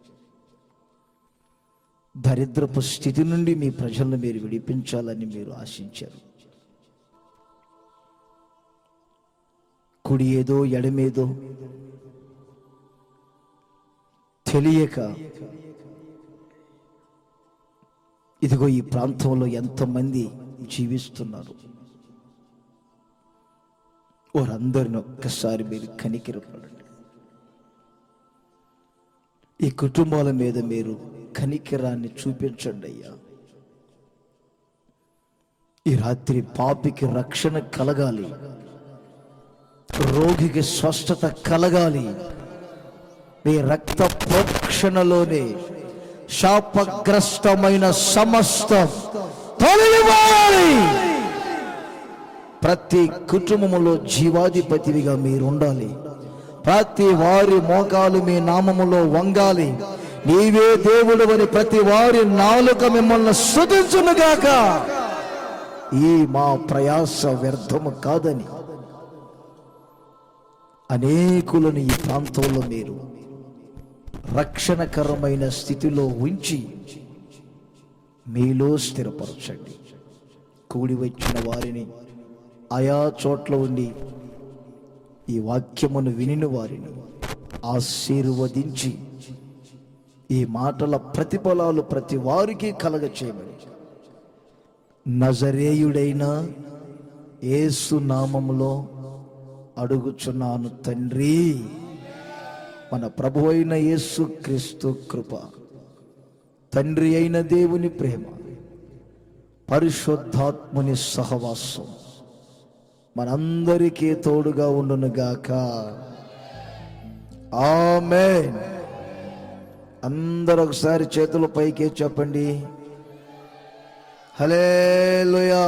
B: దరిద్రపు స్థితి నుండి మీ ప్రజలను మీరు విడిపించాలని మీరు ఆశించారు. కుడి ఏదో ఎడమేదో తెలియక ఇదిగో ఈ ప్రాంతంలో ఎంతమంది జీవిస్తున్నారు. వారందరిని ఒక్కసారి మీరు కనికరపడండి. ఈ కుటుంబాల మీద మీరు కనికరాన్ని చూపించండి అయ్యా. ఈ రాత్రి పాపికి రక్షణ కలగాలి, రోగికి స్వస్థత కలగాలి. మీ రక్త ప్రోక్షణలోనే శాపగ్రస్తమైన సమస్తం తొలగిపోవాలి. ప్రతి కుటుంబములో జీవాధిపతిగా మీరు ఉండాలి. ప్రతి వారి మోకాలు మీ నామములో వంగాలి. నీవే దేవుడు అని ప్రతి వారి నాలుక మిమ్మల్ని స్తుతించునుగాక. ఈ మా ప్రయాస వ్యర్థము కాదని అనేకులను ఈ ప్రాంతంలో మీరు రక్షణకరమైన స్థితిలో ఉంచి మీలో స్థిరపరచండి. కూడి వచ్చిన వారిని, ఆయా చోట్ల ఉండి ఈ వాక్యమును వినిన వారిని ఆశీర్వదించి ఈ మాటల ప్రతిఫలాలు ప్రతి వారికి కలగ చేయమని నజరేయుడైన యేసు నామములో అడుగుచున్నాను తండ్రి. మన ప్రభు అయిన యేసు క్రీస్తు కృప, తండ్రి అయిన దేవుని ప్రేమ, పరిశుద్ధాత్ముని సహవాసం మనందరికీ తోడుగా ఉండునుగాక. ఆమేన్. అందరూ ఒకసారి చేతులు పైకి చెప్పండి, హల్లెలూయా.